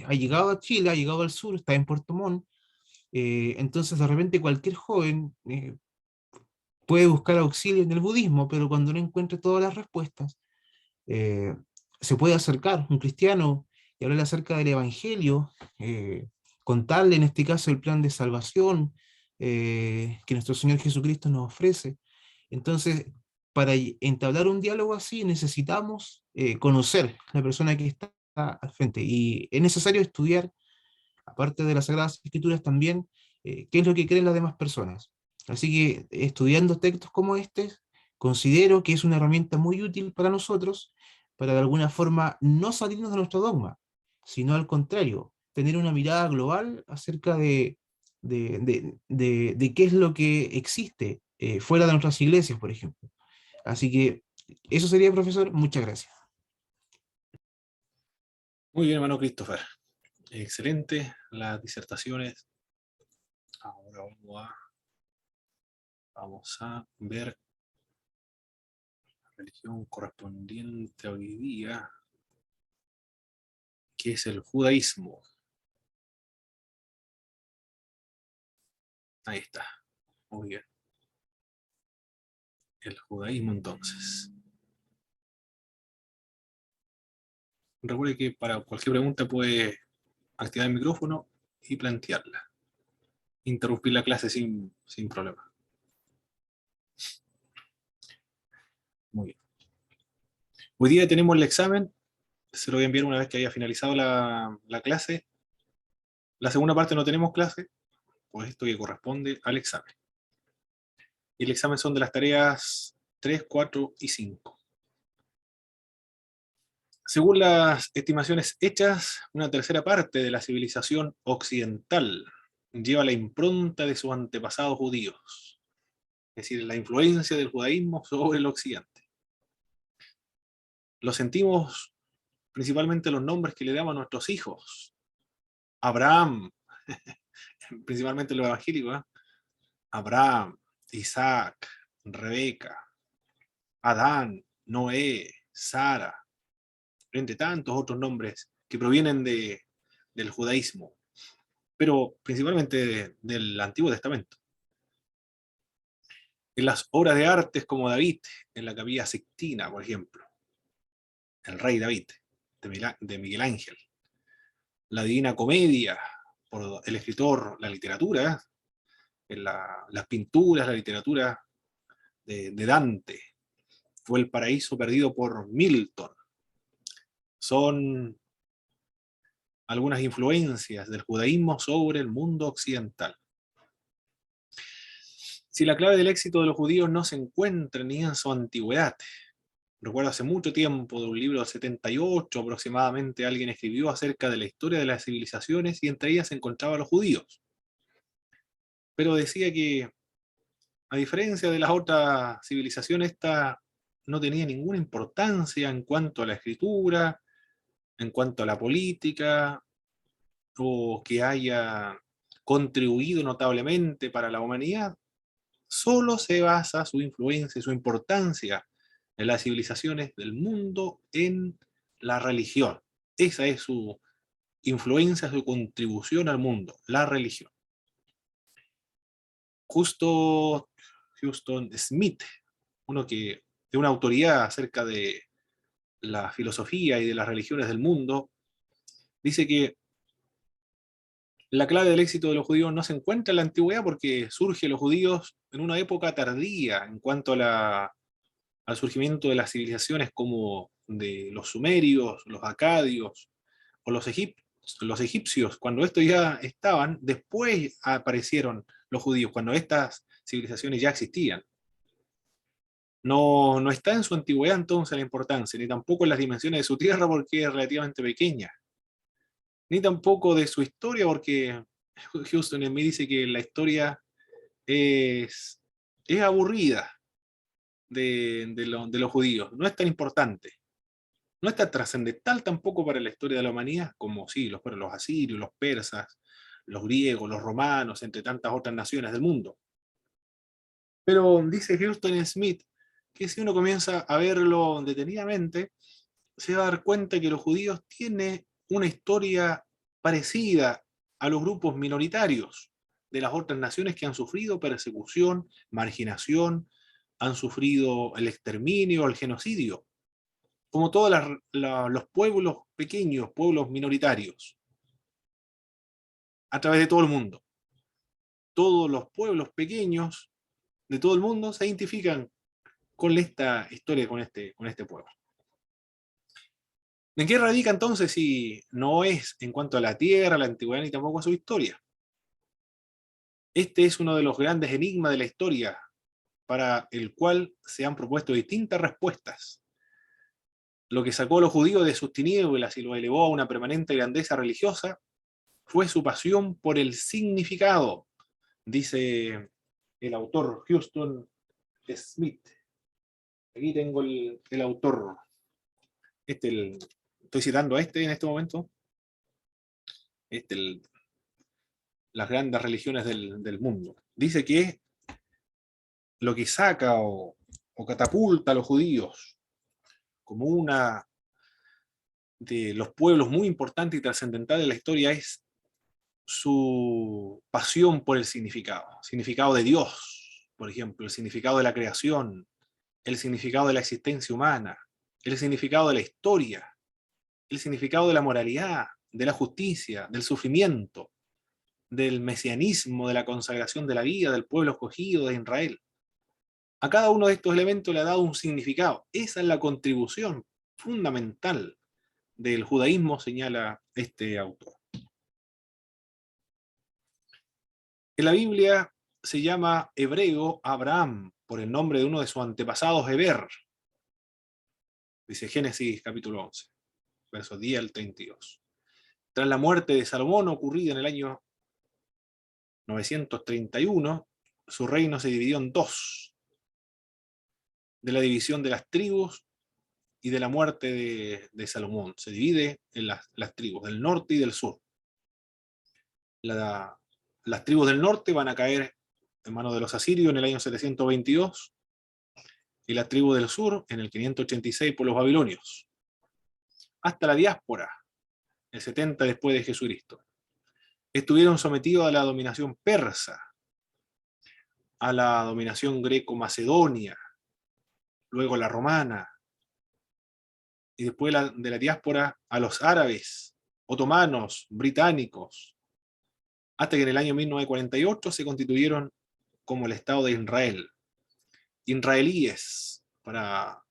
ha llegado a Chile, ha llegado al sur, está en Puerto Montt, entonces de repente cualquier joven puede buscar auxilio en el budismo, pero cuando no encuentre todas las respuestas, se puede acercar un cristiano y hablarle acerca del Evangelio, contarle en este caso el plan de salvación que nuestro Señor Jesucristo nos ofrece. Entonces, para entablar un diálogo así necesitamos conocer la persona que está al frente, y es necesario estudiar, aparte de las Sagradas Escrituras, también qué es lo que creen las demás personas. Así que estudiando textos como este, considero que es una herramienta muy útil para nosotros, para de alguna forma no salirnos de nuestro dogma, sino al contrario, tener una mirada global acerca de qué es lo que existe fuera de nuestras iglesias, por ejemplo. Así que eso sería, profesor. Muchas gracias. Muy bien, hermano Christopher. Excelente las disertaciones. Ahora vamos a ver la religión correspondiente hoy día, que es el judaísmo. Ahí está. Muy bien. El judaísmo, entonces. Recuerde que para cualquier pregunta puede activar el micrófono y plantearla. Interrumpir la clase sin problema. Muy bien. Hoy día tenemos el examen. Se lo voy a enviar una vez que haya finalizado la clase. La segunda parte no tenemos clase, pues esto que corresponde al examen. Y el examen son de las tareas 3, 4 y 5. Según las estimaciones hechas, una tercera parte de la civilización occidental lleva la impronta de sus antepasados judíos, es decir, la influencia del judaísmo sobre el occidente. Lo sentimos principalmente los nombres que le damos a nuestros hijos. Abraham, principalmente los evangélicos, ¿eh? Abraham, Isaac, Rebeca, Adán, Noé, Sara, entre tantos otros nombres que provienen del judaísmo, pero principalmente del Antiguo Testamento. En las obras de artes como David, en la Capilla Sixtina, por ejemplo, el rey David, de Miguel Ángel, la Divina Comedia, por el escritor, la literatura, en las pinturas, la literatura de Dante, fue El Paraíso Perdido por Milton. Son algunas influencias del judaísmo sobre el mundo occidental. Si la clave del éxito de los judíos no se encuentra ni en su antigüedad, recuerdo hace mucho tiempo, de un libro de 78 aproximadamente, alguien escribió acerca de la historia de las civilizaciones y entre ellas se encontraban los judíos. Pero decía que, a diferencia de las otras civilizaciones, esta no tenía ninguna importancia en cuanto a la escritura, en cuanto a la política, o que haya contribuido notablemente para la humanidad. Solo se basa su influencia y su importancia en las civilizaciones del mundo en la religión. Esa es su influencia, su contribución al mundo, la religión. Justo Houston Smith, uno que de una autoridad acerca de la filosofía y de las religiones del mundo, dice que la clave del éxito de los judíos no se encuentra en la antigüedad porque surgen los judíos en una época tardía en cuanto a al surgimiento de las civilizaciones como de los sumerios, los acadios o los egipcios. Cuando estos ya estaban, después aparecieron los judíos, cuando estas civilizaciones ya existían. No está en su antigüedad entonces la importancia, ni tampoco en las dimensiones de su tierra porque es relativamente pequeña, ni tampoco de su historia porque Houston en mí dice que la historia es aburrida de los judíos, no es tan importante. No es tan trascendental tampoco para la historia de la humanidad como sí, los asirios, los persas, los griegos, los romanos, entre tantas otras naciones del mundo. Pero dice Houston Smith que si uno comienza a verlo detenidamente, se va a dar cuenta que los judíos tienen una historia parecida a los grupos minoritarios de las otras naciones que han sufrido persecución, marginación, han sufrido el exterminio, el genocidio, como todos los pueblos pequeños, pueblos minoritarios, a través de todo el mundo. Todos los pueblos pequeños de todo el mundo se identifican con esta historia, con este pueblo. ¿En qué radica entonces si no es en cuanto a la tierra, la antigüedad, ni tampoco a su historia? Este es uno de los grandes enigmas de la historia, para el cual se han propuesto distintas respuestas. Lo que sacó a los judíos de sus tinieblas y los elevó a una permanente grandeza religiosa fue su pasión por el significado, dice el autor Houston Smith. Aquí tengo el autor. Estoy citando a este en este momento. Las grandes religiones del mundo. Dice que lo que saca o catapulta a los judíos como una de los pueblos muy importantes y trascendentales de la historia es su pasión por el significado de Dios, por ejemplo, el significado de la creación, el significado de la existencia humana, el significado de la historia, el significado de la moralidad, de la justicia, del sufrimiento, del mesianismo, de la consagración de la vida, del pueblo escogido de Israel. A cada uno de estos elementos le ha dado un significado. Esa es la contribución fundamental del judaísmo, señala este autor. En la Biblia se llama hebreo Abraham por el nombre de uno de sus antepasados, Heber. Dice Génesis capítulo 11, versos 10 al 32. Tras la muerte de Salomón, ocurrida en el año 931, su reino se dividió en dos, de la división de las tribus y de la muerte de Salomón. Se divide en las tribus del norte y del sur. Las tribus del norte van a caer en manos de los asirios en el año 722 y las tribus del sur en el 586 por los babilonios. Hasta la diáspora, el 70 después de Jesucristo. Estuvieron sometidos a la dominación persa, a la dominación greco-macedonia, luego la romana, y después de la diáspora a los árabes, otomanos, británicos, hasta que en el año 1948 se constituyeron como el Estado de Israel. Israelíes, para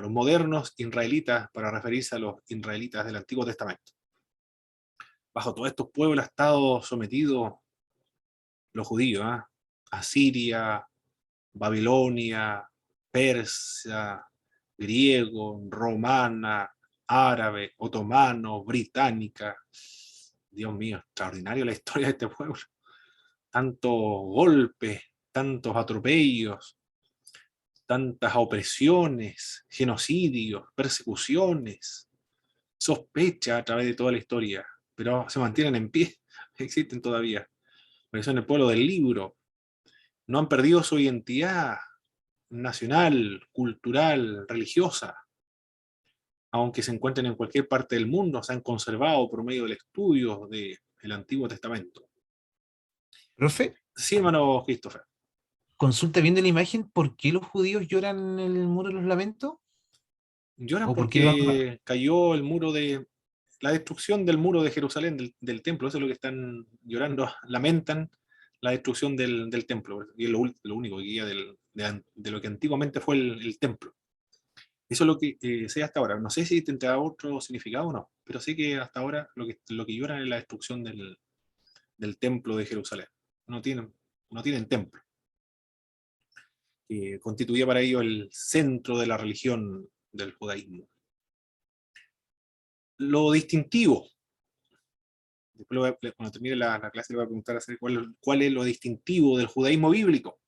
los modernos, israelitas, para referirse a los israelitas del Antiguo Testamento. Bajo todos estos pueblos ha estado sometido los judíos, Asiria, Babilonia, Persia, griego, romana, árabe, otomano, británica. Dios mío, extraordinario la historia de este pueblo. Tantos golpes, tantos atropellos, tantas opresiones, genocidios, persecuciones, sospechas a través de toda la historia, pero se mantienen en pie, existen todavía, porque son el pueblo del libro, no han perdido su identidad nacional, cultural, religiosa, aunque se encuentren en cualquier parte del mundo, se han conservado por medio del estudio del Antiguo Testamento. Profe, Sí, hermano Christopher. consulta viendo la imagen, ¿por qué los judíos lloran en el muro de los lamentos? Lloran ¿O por qué van porque cayó la destrucción del muro de Jerusalén, del templo, eso es lo que están llorando, lamentan la destrucción del templo, y es lo único que queda de lo que antiguamente fue el templo. Eso es lo que sé hasta ahora. No sé si tendrá otro significado o no, pero sé que hasta ahora lo que lloran es la destrucción del templo de Jerusalén. No tienen templo. Constituía para ellos el centro de la religión del judaísmo. Lo distintivo, después cuando termine la clase le voy a preguntar cuál es lo distintivo del judaísmo bíblico.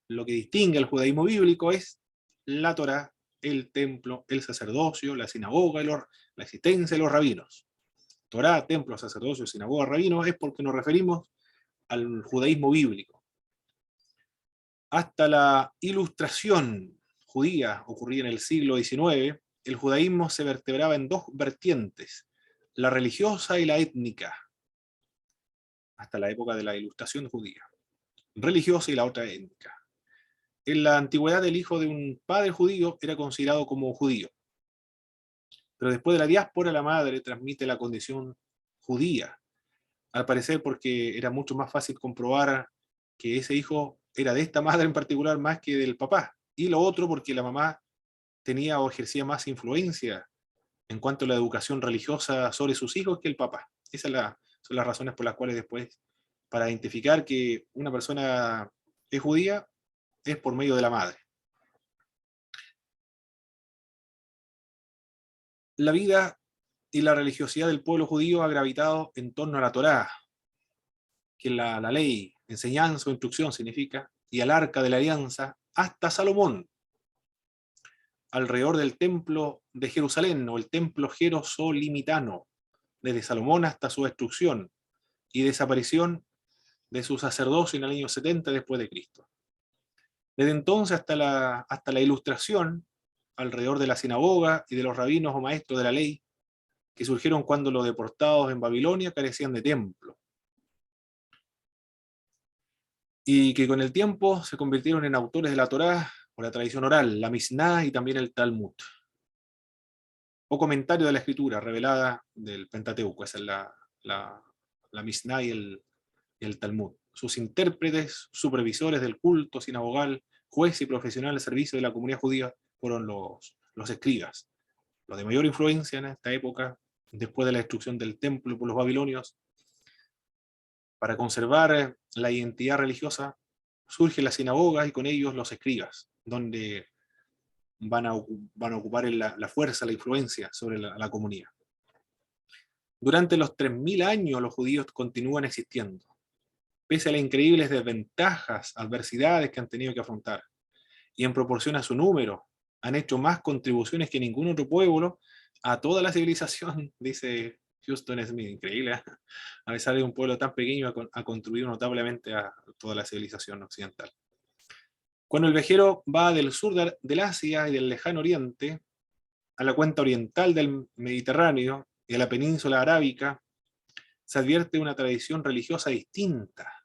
Lo que distingue al judaísmo bíblico es la Torá, el templo, el sacerdocio, la sinagoga, la existencia de los rabinos. Torá, templo, sacerdocio, sinagoga, rabinos, es porque nos referimos al judaísmo bíblico. Hasta la ilustración judía ocurrida en el siglo XIX, el judaísmo se vertebraba en dos vertientes, la religiosa y la étnica, hasta la época de la ilustración judía, religiosa y la otra étnica. En la antigüedad el hijo de un padre judío era considerado como judío, pero después de la diáspora la madre transmite la condición judía, al parecer porque era mucho más fácil comprobar que ese hijo era de esta madre en particular más que del papá, y lo otro porque la mamá tenía o ejercía más influencia en cuanto a la educación religiosa sobre sus hijos que el papá. Esas son las razones por las cuales después, para identificar que una persona es judía, es por medio de la madre. La vida y la religiosidad del pueblo judío ha gravitado en torno a la Torá, que la ley, enseñanza o instrucción significa, y al arca de la alianza, hasta Salomón, alrededor del templo de Jerusalén, o el templo jerosolimitano, desde Salomón hasta su destrucción y desaparición de su sacerdocio en el año 70 después de Cristo. Desde entonces hasta la Ilustración, alrededor de la sinagoga y de los rabinos o maestros de la ley, que surgieron cuando los deportados en Babilonia carecían de templo, y que con el tiempo se convirtieron en autores de la Torá o la tradición oral, la Misná y también el Talmud, o comentario de la escritura revelada del Pentateuco. Esa es la Misná y el Talmud. Sus intérpretes, supervisores del culto sinagogal, juez y profesional al servicio de la comunidad judía fueron los escribas. Los de mayor influencia en esta época, después de la destrucción del templo por los babilonios, para conservar la identidad religiosa, surge la sinagoga y con ellos los escribas, donde van a ocupar la fuerza, la influencia sobre la comunidad. Durante los 3000 años los judíos continúan existiendo, pese a las increíbles desventajas, adversidades que han tenido que afrontar, y en proporción a su número, han hecho más contribuciones que ningún otro pueblo a toda la civilización, dice Houston Smith. Increíble, ¿eh? A pesar de un pueblo tan pequeño, ha contribuido notablemente a toda la civilización occidental. Cuando el viajero va del sur del Asia y del lejano oriente a la cuenca oriental del Mediterráneo y a la península arábica, se advierte una tradición religiosa distinta.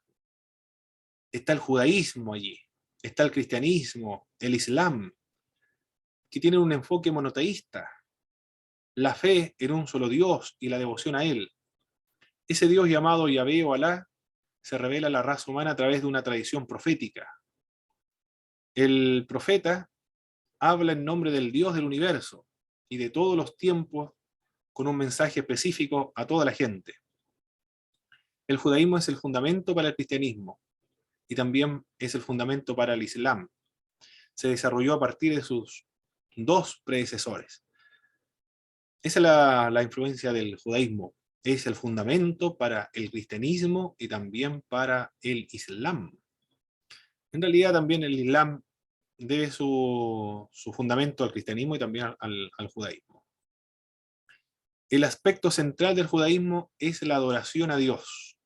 Está el judaísmo allí, está el cristianismo, el islam, que tienen un enfoque monoteísta, la fe en un solo Dios y la devoción a Él. Ese Dios llamado Yahvé o Alá se revela a la raza humana a través de una tradición profética. El profeta habla en nombre del Dios del universo y de todos los tiempos con un mensaje específico a toda la gente. El judaísmo es el fundamento para el cristianismo y también es el fundamento para el islam. Se desarrolló a partir de sus dos predecesores. Esa es la influencia del judaísmo. Es el fundamento para el cristianismo y también para el islam. En realidad también el islam debe su fundamento al cristianismo y también al judaísmo. El aspecto central del judaísmo es la adoración a Dios.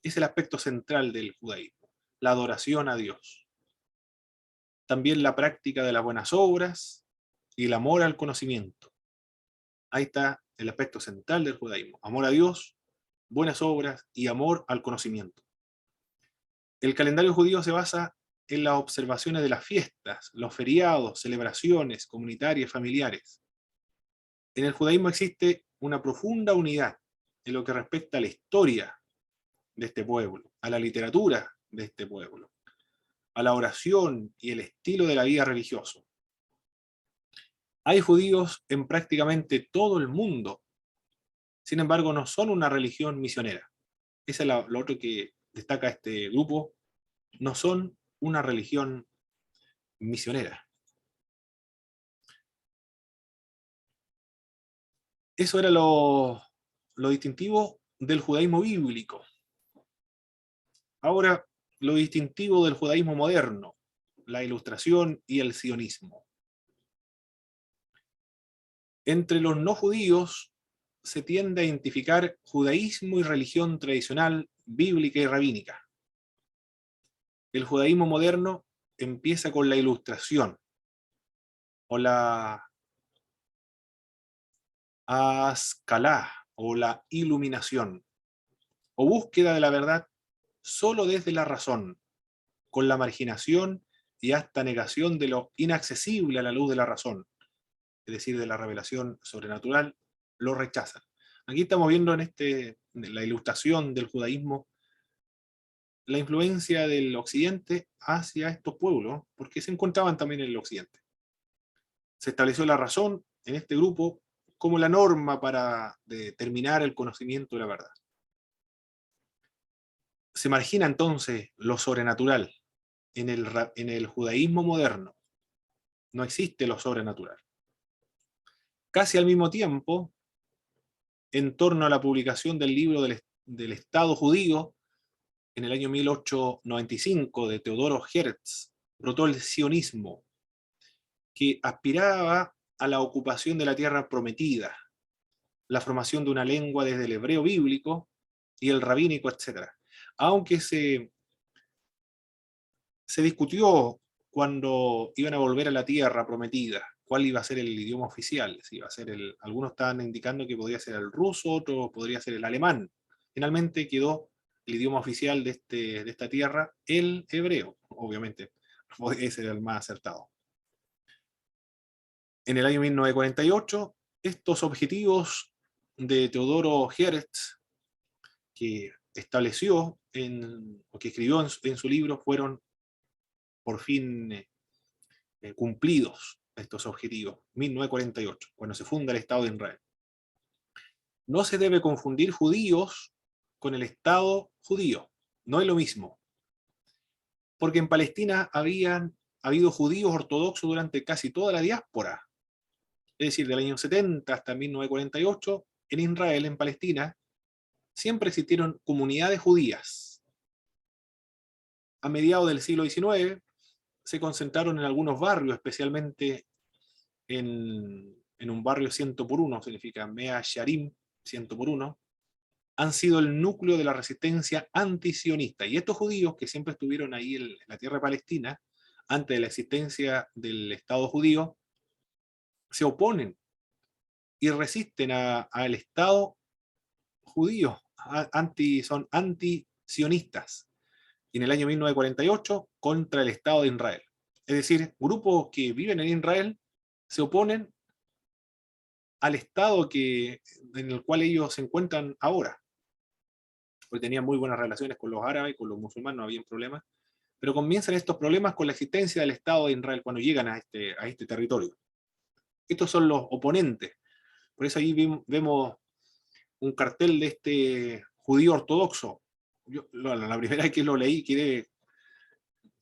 Es el aspecto central del judaísmo, la adoración a Dios. También la práctica de las buenas obras y el amor al conocimiento. Ahí está el aspecto central del judaísmo: amor a Dios, buenas obras y amor al conocimiento. El calendario judío se basa en las observaciones de las fiestas, los feriados, celebraciones comunitarias, familiares. En el judaísmo existe una profunda unidad en lo que respecta a la historia de este pueblo, a la literatura de este pueblo, a la oración y el estilo de la vida religioso. Hay judíos en prácticamente todo el mundo, sin embargo no son una religión misionera. Esa es lo otro que destaca este grupo: no son una religión misionera. Eso era lo distintivo del judaísmo bíblico. Ahora, lo distintivo del judaísmo moderno, la Ilustración y el sionismo. Entre los no judíos se tiende a identificar judaísmo y religión tradicional, bíblica y rabínica. El judaísmo moderno empieza con la Ilustración, o la Ascalá, o la iluminación, o búsqueda de la verdad solo desde la razón, con la marginación y hasta negación de lo inaccesible a la luz de la razón, es decir, de la revelación sobrenatural, lo rechazan. Aquí estamos viendo en la ilustración del judaísmo la influencia del occidente hacia estos pueblos, porque se encontraban también en el occidente. Se estableció la razón en este grupo como la norma para determinar el conocimiento de la verdad. Se margina entonces lo sobrenatural. En el judaísmo moderno no existe lo sobrenatural. Casi al mismo tiempo, en torno a la publicación del libro del Estado judío, en el año 1895, de Teodoro Herz, brotó el sionismo, que aspiraba a la ocupación de la tierra prometida, la formación de una lengua desde el hebreo bíblico y el rabínico, etc. Aunque se discutió cuando iban a volver a la tierra prometida, cuál iba a ser el idioma oficial. Si iba a ser algunos estaban indicando que podría ser el ruso, otros podría ser el alemán. Finalmente quedó el idioma oficial de esta tierra, el hebreo, obviamente. Ese era el más acertado. En el año 1948, estos objetivos de Teodoro Herzl, que estableció o que escribió en su libro, fueron por fin cumplidos estos objetivos, 1948, cuando se funda el Estado de Israel. No se debe confundir judíos con el Estado judío, no es lo mismo, porque en Palestina habían habido judíos ortodoxos durante casi toda la diáspora, es decir, del año 70 hasta 1948, en Israel, en Palestina, siempre existieron comunidades judías. A mediados del siglo XIX se concentraron en algunos barrios, especialmente en un barrio 100 por 1, significa Mea Sharim, 100 por 1, han sido el núcleo de la resistencia antisionista. Y estos judíos que siempre estuvieron ahí en la tierra palestina, antes de la existencia del Estado judío, se oponen y resisten al Estado judío, son antisionistas. Y en el año 1948 contra el Estado de Israel. Es decir, grupos que viven en Israel se oponen al Estado en el cual ellos se encuentran ahora. Porque tenían muy buenas relaciones con los árabes, con los musulmanes, no había problemas. Pero comienzan estos problemas con la existencia del Estado de Israel cuando llegan a este territorio. Estos son los oponentes. Por eso ahí vemos un cartel de este judío ortodoxo. Yo, la primera vez que lo leí quedé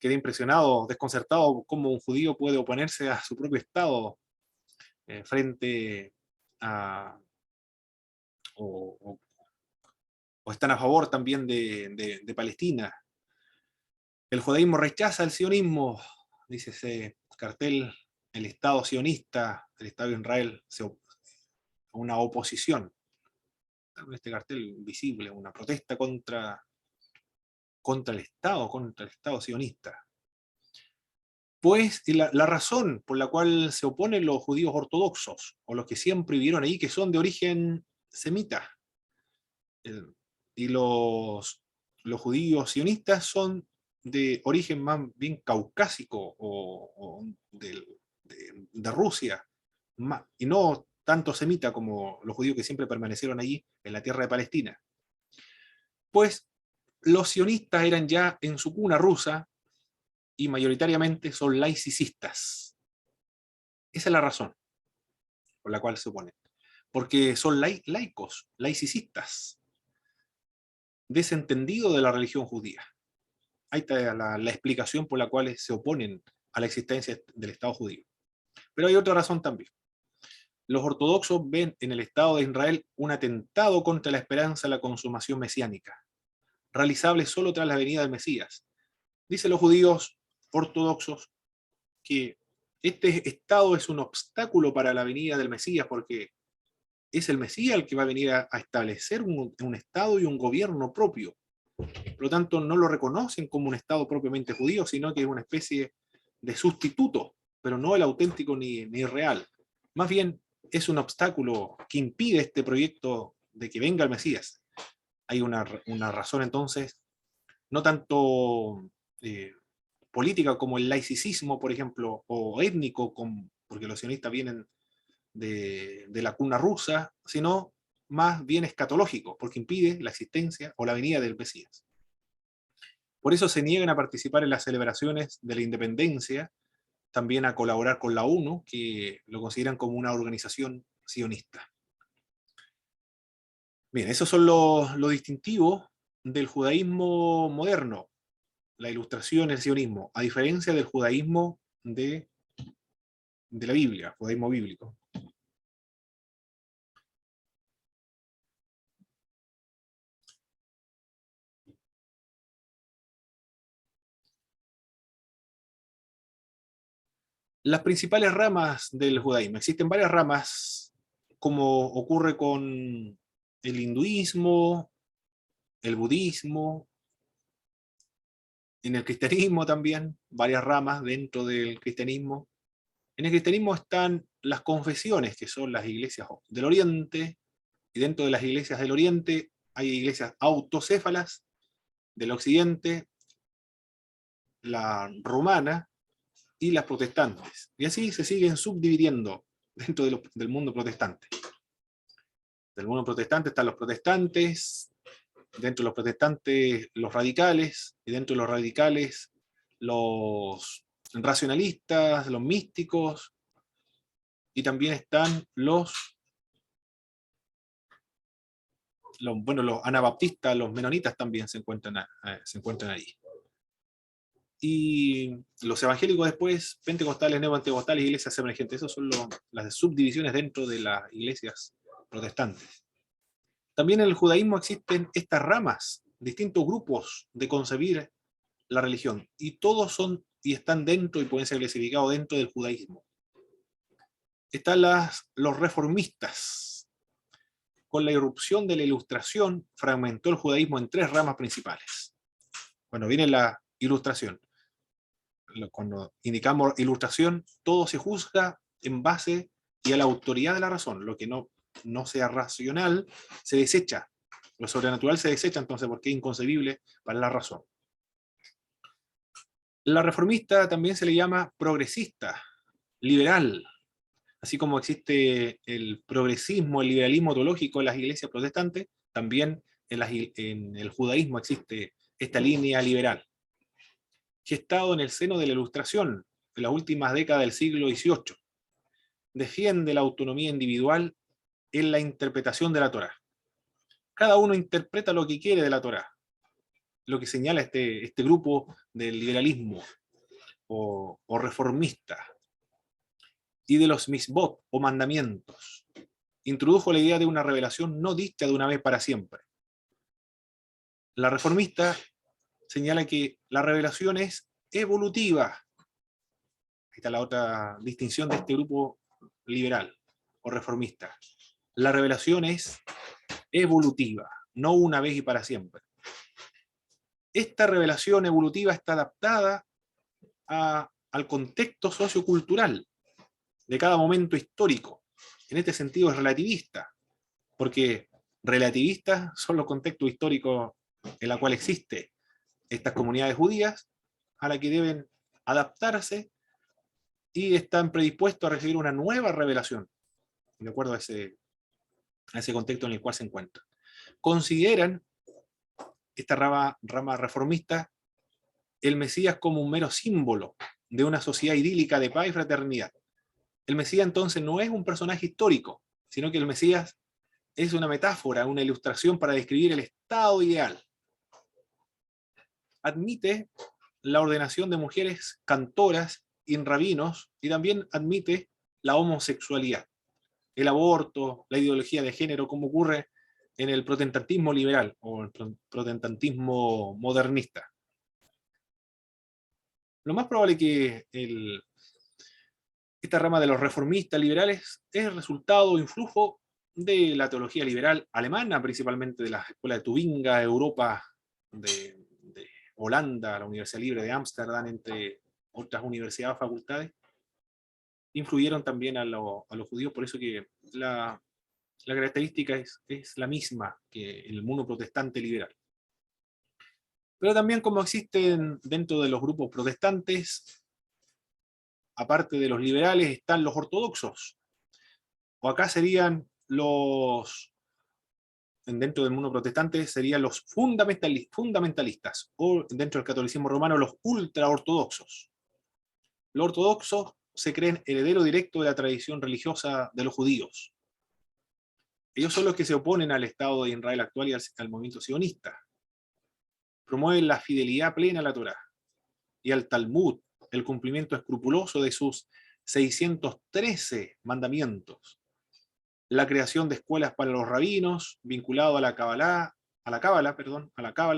impresionado, desconcertado, cómo un judío puede oponerse a su propio Estado frente a, o, o están a favor también de Palestina. El judaísmo rechaza el sionismo, dice ese cartel, el Estado sionista, el Estado de Israel, una oposición. Este cartel visible, una protesta contra el Estado sionista. Pues la razón por la cual se oponen los judíos ortodoxos, o los que siempre vivieron ahí, que son de origen semita, y los judíos sionistas son de origen más bien caucásico o de Rusia, y no tanto semita como los judíos que siempre permanecieron allí en la tierra de Palestina. Pues los sionistas eran ya en su cuna rusa y mayoritariamente son laicistas. Esa es la razón por la cual se oponen. Porque son laicos, laicistas, desentendidos de la religión judía. Ahí está la explicación por la cual se oponen a la existencia del Estado judío. Pero hay otra razón también. Los ortodoxos ven en el Estado de Israel un atentado contra la esperanza de la consumación mesiánica, realizable solo tras la venida del Mesías. Dicen los judíos ortodoxos que este Estado es un obstáculo para la venida del Mesías, porque es el Mesías el que va a venir a establecer un Estado y un gobierno propio. Por lo tanto, no lo reconocen como un Estado propiamente judío, sino que es una especie de sustituto, pero no el auténtico ni real. Más bien, es un obstáculo que impide este proyecto de que venga el Mesías. Hay una razón entonces, no tanto política como el laicismo, por ejemplo, o étnico, porque los sionistas vienen de la cuna rusa, sino más bien escatológico, porque impide la existencia o la venida del Mesías. Por eso se niegan a participar en las celebraciones de la independencia, también a colaborar con la ONU, que lo consideran como una organización sionista. Bien, esos son los distintivos del judaísmo moderno, la ilustración, el sionismo, a diferencia del judaísmo de la Biblia, judaísmo bíblico. Las principales ramas del judaísmo. Existen varias ramas, como ocurre con el hinduismo, el budismo, en el cristianismo también, varias ramas dentro del cristianismo. En el cristianismo están las confesiones, que son las iglesias del Oriente, y dentro de las iglesias del Oriente hay iglesias autocéfalas, del Occidente, la romana y las protestantes. Y así se siguen subdividiendo dentro del mundo protestante. Del mundo protestante están los protestantes, dentro de los protestantes los radicales, y dentro de los radicales los racionalistas, los místicos, y también están los anabaptistas, los menonitas también se encuentran ahí. Y los evangélicos después, pentecostales, neopentecostales, iglesias emergentes, esas son las subdivisiones dentro de las iglesias protestantes. También en el judaísmo existen estas ramas, distintos grupos de concebir la religión, y todos son y están dentro y pueden ser clasificados dentro del judaísmo. Están los reformistas. Con la irrupción de la Ilustración, fragmentó el judaísmo en 3 ramas principales. Cuando viene la Ilustración, cuando indicamos Ilustración, todo se juzga en base y a la autoridad de la razón. Lo que no sea racional se desecha. Lo sobrenatural se desecha entonces porque es inconcebible para la razón. La reformista también se le llama progresista, liberal. Así como existe el progresismo, el liberalismo teológico en las iglesias protestantes, también en el judaísmo existe esta línea liberal, gestado en el seno de la Ilustración, en las últimas décadas del siglo XVIII. Defiende la autonomía individual en la interpretación de la Torá. Cada uno interpreta lo que quiere de la Torá, lo que señala este grupo del liberalismo o reformista. Y de los misbot o mandamientos. Introdujo la idea de una revelación no dicha de una vez para siempre. La reformista señala que la revelación es evolutiva. Ahí está la otra distinción de este grupo liberal o reformista. La revelación es evolutiva, no una vez y para siempre. Esta revelación evolutiva está adaptada al contexto sociocultural de cada momento histórico. En este sentido es relativista, porque relativistas son los contextos históricos en los cuales existen estas comunidades judías, a las que deben adaptarse y están predispuestos a recibir una nueva revelación, de acuerdo a ese contexto en el cual se encuentran. Consideran esta rama reformista el Mesías como un mero símbolo de una sociedad idílica de paz y fraternidad. El Mesías entonces no es un personaje histórico, sino que el Mesías es una metáfora, una ilustración para describir el estado ideal. Admite la ordenación de mujeres cantoras y rabinos, y también admite la homosexualidad, el aborto, la ideología de género, como ocurre en el protestantismo liberal o el protestantismo modernista. Lo más probable es que esta rama de los reformistas liberales es el resultado o influjo de la teología liberal alemana, principalmente de la escuela de Tubinga, Europa, de Holanda, la Universidad Libre de Ámsterdam, entre otras universidades, facultades, influyeron también a los judíos, por eso que la característica es la misma que el mundo protestante liberal. Pero también, como existen dentro de los grupos protestantes, aparte de los liberales, están los ortodoxos, o acá serían dentro del mundo protestante serían los fundamentalistas, o dentro del catolicismo romano los ultraortodoxos. Los ortodoxos se creen heredero directo de la tradición religiosa de los judíos. Ellos son los que se oponen al Estado de Israel actual y al movimiento sionista. Promueven la fidelidad plena a la Torá y al Talmud, el cumplimiento escrupuloso de sus 613 mandamientos, la creación de escuelas para los rabinos, vinculado a la cábala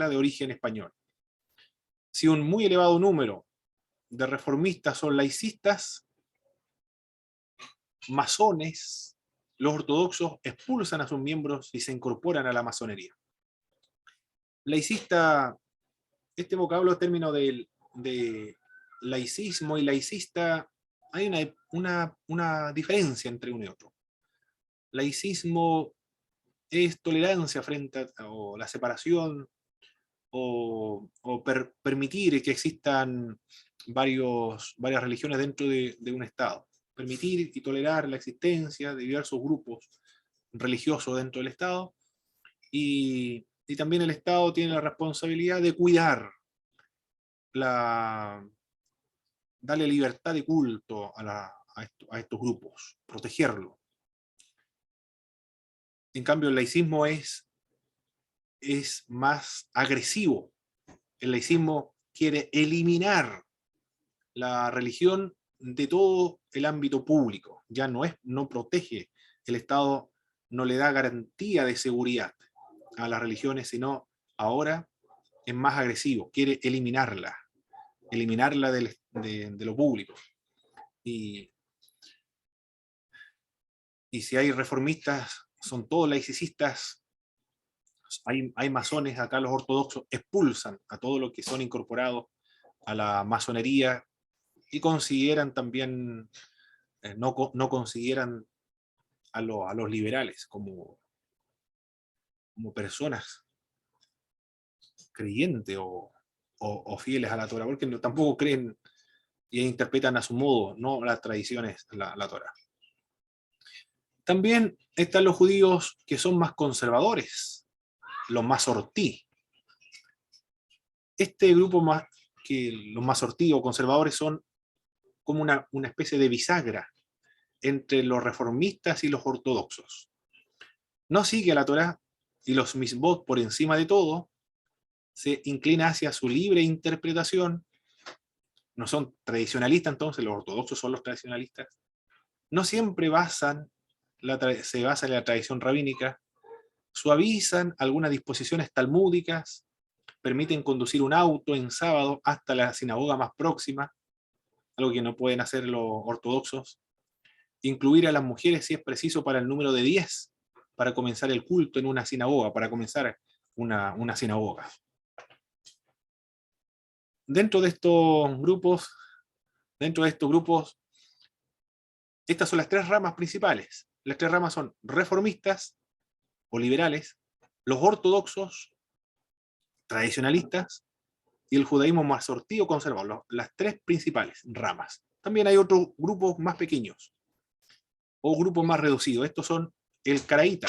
de origen español. Si un muy elevado número de reformistas son laicistas, masones, los ortodoxos expulsan a sus miembros y se incorporan a la masonería. Laicista, este vocablo, término de laicismo y laicista, hay una diferencia entre uno y otro. Laicismo es tolerancia frente a o la separación o permitir que existan varias religiones dentro de un Estado. Permitir y tolerar la existencia de diversos grupos religiosos dentro del Estado, y también el Estado tiene la responsabilidad de cuidar, darle libertad de culto a estos grupos, protegerlo. En cambio, el laicismo es más agresivo. El laicismo quiere eliminar la religión de todo el ámbito público. Ya no protege, el Estado no le da garantía de seguridad a las religiones, sino ahora es más agresivo, quiere eliminarla de lo público. Y si hay reformistas, son todos laicistas. Hay masones, acá los ortodoxos expulsan a todos los que son incorporados a la masonería y consideran también, no consideran a los liberales como personas creyentes o fieles a la Torah, porque tampoco creen y interpretan a su modo, no las tradiciones, la Torah. También están los judíos que son más conservadores, los masortí. Este grupo más que los masortí o conservadores son como una especie de bisagra entre los reformistas y los ortodoxos. No sigue a la Torá y los misbot por encima de todo, se inclina hacia su libre interpretación. No son tradicionalistas, entonces los ortodoxos son los tradicionalistas. No siempre se basan en la tradición rabínica, suavizan algunas disposiciones talmúdicas, permiten conducir un auto en sábado hasta la sinagoga más próxima, algo que no pueden hacer los ortodoxos. Incluir a las mujeres si es preciso para el número de 10, para comenzar el culto en una sinagoga, para comenzar una sinagoga. Dentro de estos grupos, estas son las tres ramas principales. Las tres ramas son reformistas o liberales, los ortodoxos, tradicionalistas, y el judaísmo masortí o conservador, las tres principales ramas. También hay otros grupos más pequeños, o grupos más reducidos. Estos son el caraíta.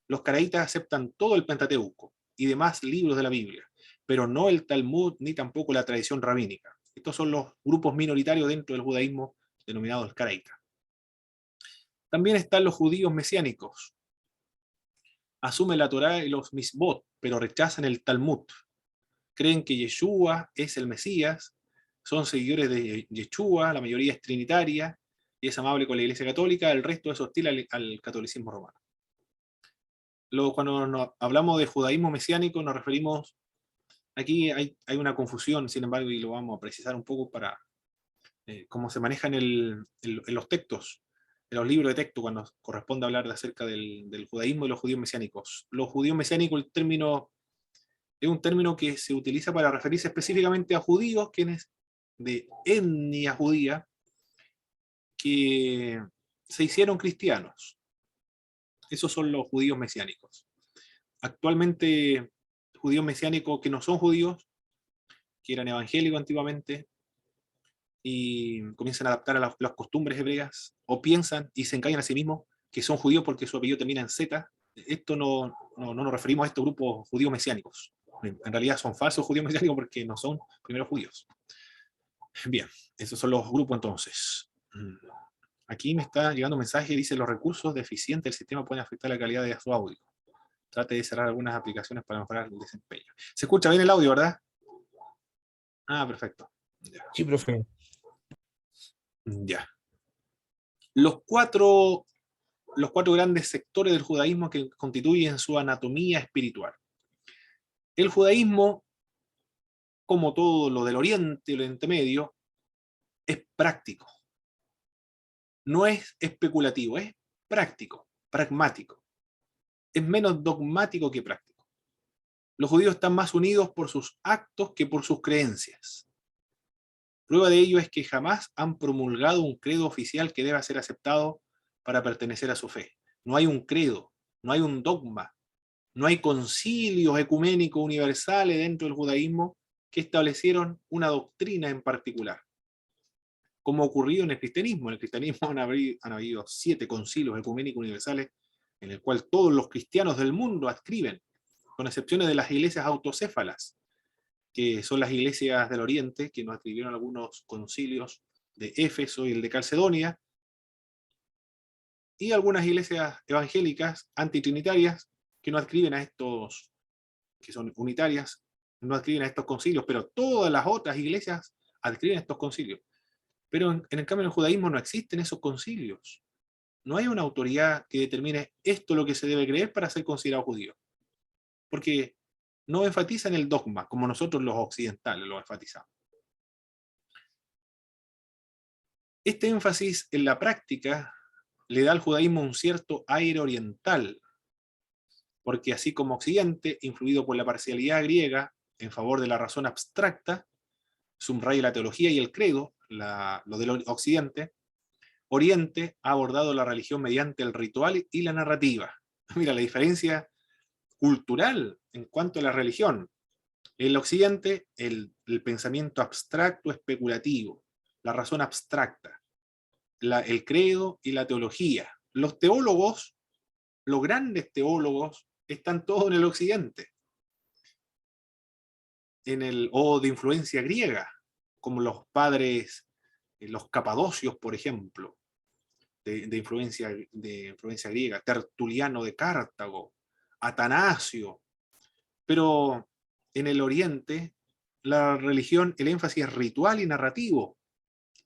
Los caraítas aceptan todo el Pentateuco y demás libros de la Biblia, pero no el Talmud ni tampoco la tradición rabínica. Estos son los grupos minoritarios dentro del judaísmo denominados el caraíta. También están los judíos mesiánicos. Asumen la Torá y los misbot, pero rechazan el Talmud. Creen que Yeshua es el Mesías, son seguidores de Yeshua, la mayoría es trinitaria y es amable con la Iglesia Católica, el resto es hostil al catolicismo romano. Luego, cuando hablamos de judaísmo mesiánico, nos referimos, aquí hay una confusión, sin embargo, y lo vamos a precisar un poco para cómo se manejan en los textos, en los libros de texto, cuando corresponde hablar acerca del judaísmo y los judíos mesiánicos. Los judíos mesiánicos, el término es un término que se utiliza para referirse específicamente a judíos, quienes de etnia judía, que se hicieron cristianos. Esos son los judíos mesiánicos. Actualmente, judíos mesiánicos que no son judíos, que eran evangélicos antiguamente, y comienzan a adaptar a las costumbres hebreas, o piensan y se engañan a sí mismos que son judíos porque su apellido termina en Z. Esto no nos referimos a estos grupos judíos mesiánicos. En realidad son falsos judíos mesiánicos porque no son primeros judíos. Bien, esos son los grupos entonces. Aquí me está llegando un mensaje, dice: los recursos deficientes del sistema pueden afectar la calidad de su audio. Trate de cerrar algunas aplicaciones para mejorar el desempeño. Se escucha bien el audio, ¿verdad? Ah, perfecto. Ya. Sí, profe. Ya. Los cuatro grandes sectores del judaísmo que constituyen su anatomía espiritual. El judaísmo, como todo lo del Oriente y el Oriente Medio, es práctico. no es especulativo, es práctico, pragmático. Es menos dogmático que práctico. Los judíos están más unidos por sus actos que por sus creencias. Prueba de ello es que jamás han promulgado un credo oficial que deba ser aceptado para pertenecer a su fe. No hay un credo, no hay un dogma, no hay concilios ecuménicos universales dentro del judaísmo que establecieron una doctrina en particular. Como ocurrido en el cristianismo. En el cristianismo han habido 7 concilios ecuménicos universales en el cual todos los cristianos del mundo adscriben, con excepciones de las iglesias autocéfalas, que son las iglesias del Oriente, que nos adscribieron algunos concilios de Éfeso y el de Calcedonia, y algunas iglesias evangélicas antitrinitarias que no adscriben a estos, que son unitarias, no adscriben a estos concilios, pero todas las otras iglesias adscriben a estos concilios. Pero en el cambio en el judaísmo no existen esos concilios. No hay una autoridad que determine esto lo que se debe creer para ser considerado judío. Porque no enfatizan el dogma, como nosotros los occidentales lo enfatizamos. Este énfasis en la práctica le da al judaísmo un cierto aire oriental, porque así como Occidente, influido por la parcialidad griega en favor de la razón abstracta, subraya la teología y el credo, lo del Occidente, Oriente ha abordado la religión mediante el ritual y la narrativa. Mira la diferencia cultural en cuanto a la religión. En el Occidente, el pensamiento abstracto especulativo, la razón abstracta, el credo y la teología. Los teólogos, los grandes teólogos, están todos en el Occidente, o de influencia griega, como los padres, los capadocios, por ejemplo, de influencia griega, Tertuliano de Cartago, Atanasio. Pero en el Oriente, la religión, el énfasis es ritual y narrativo.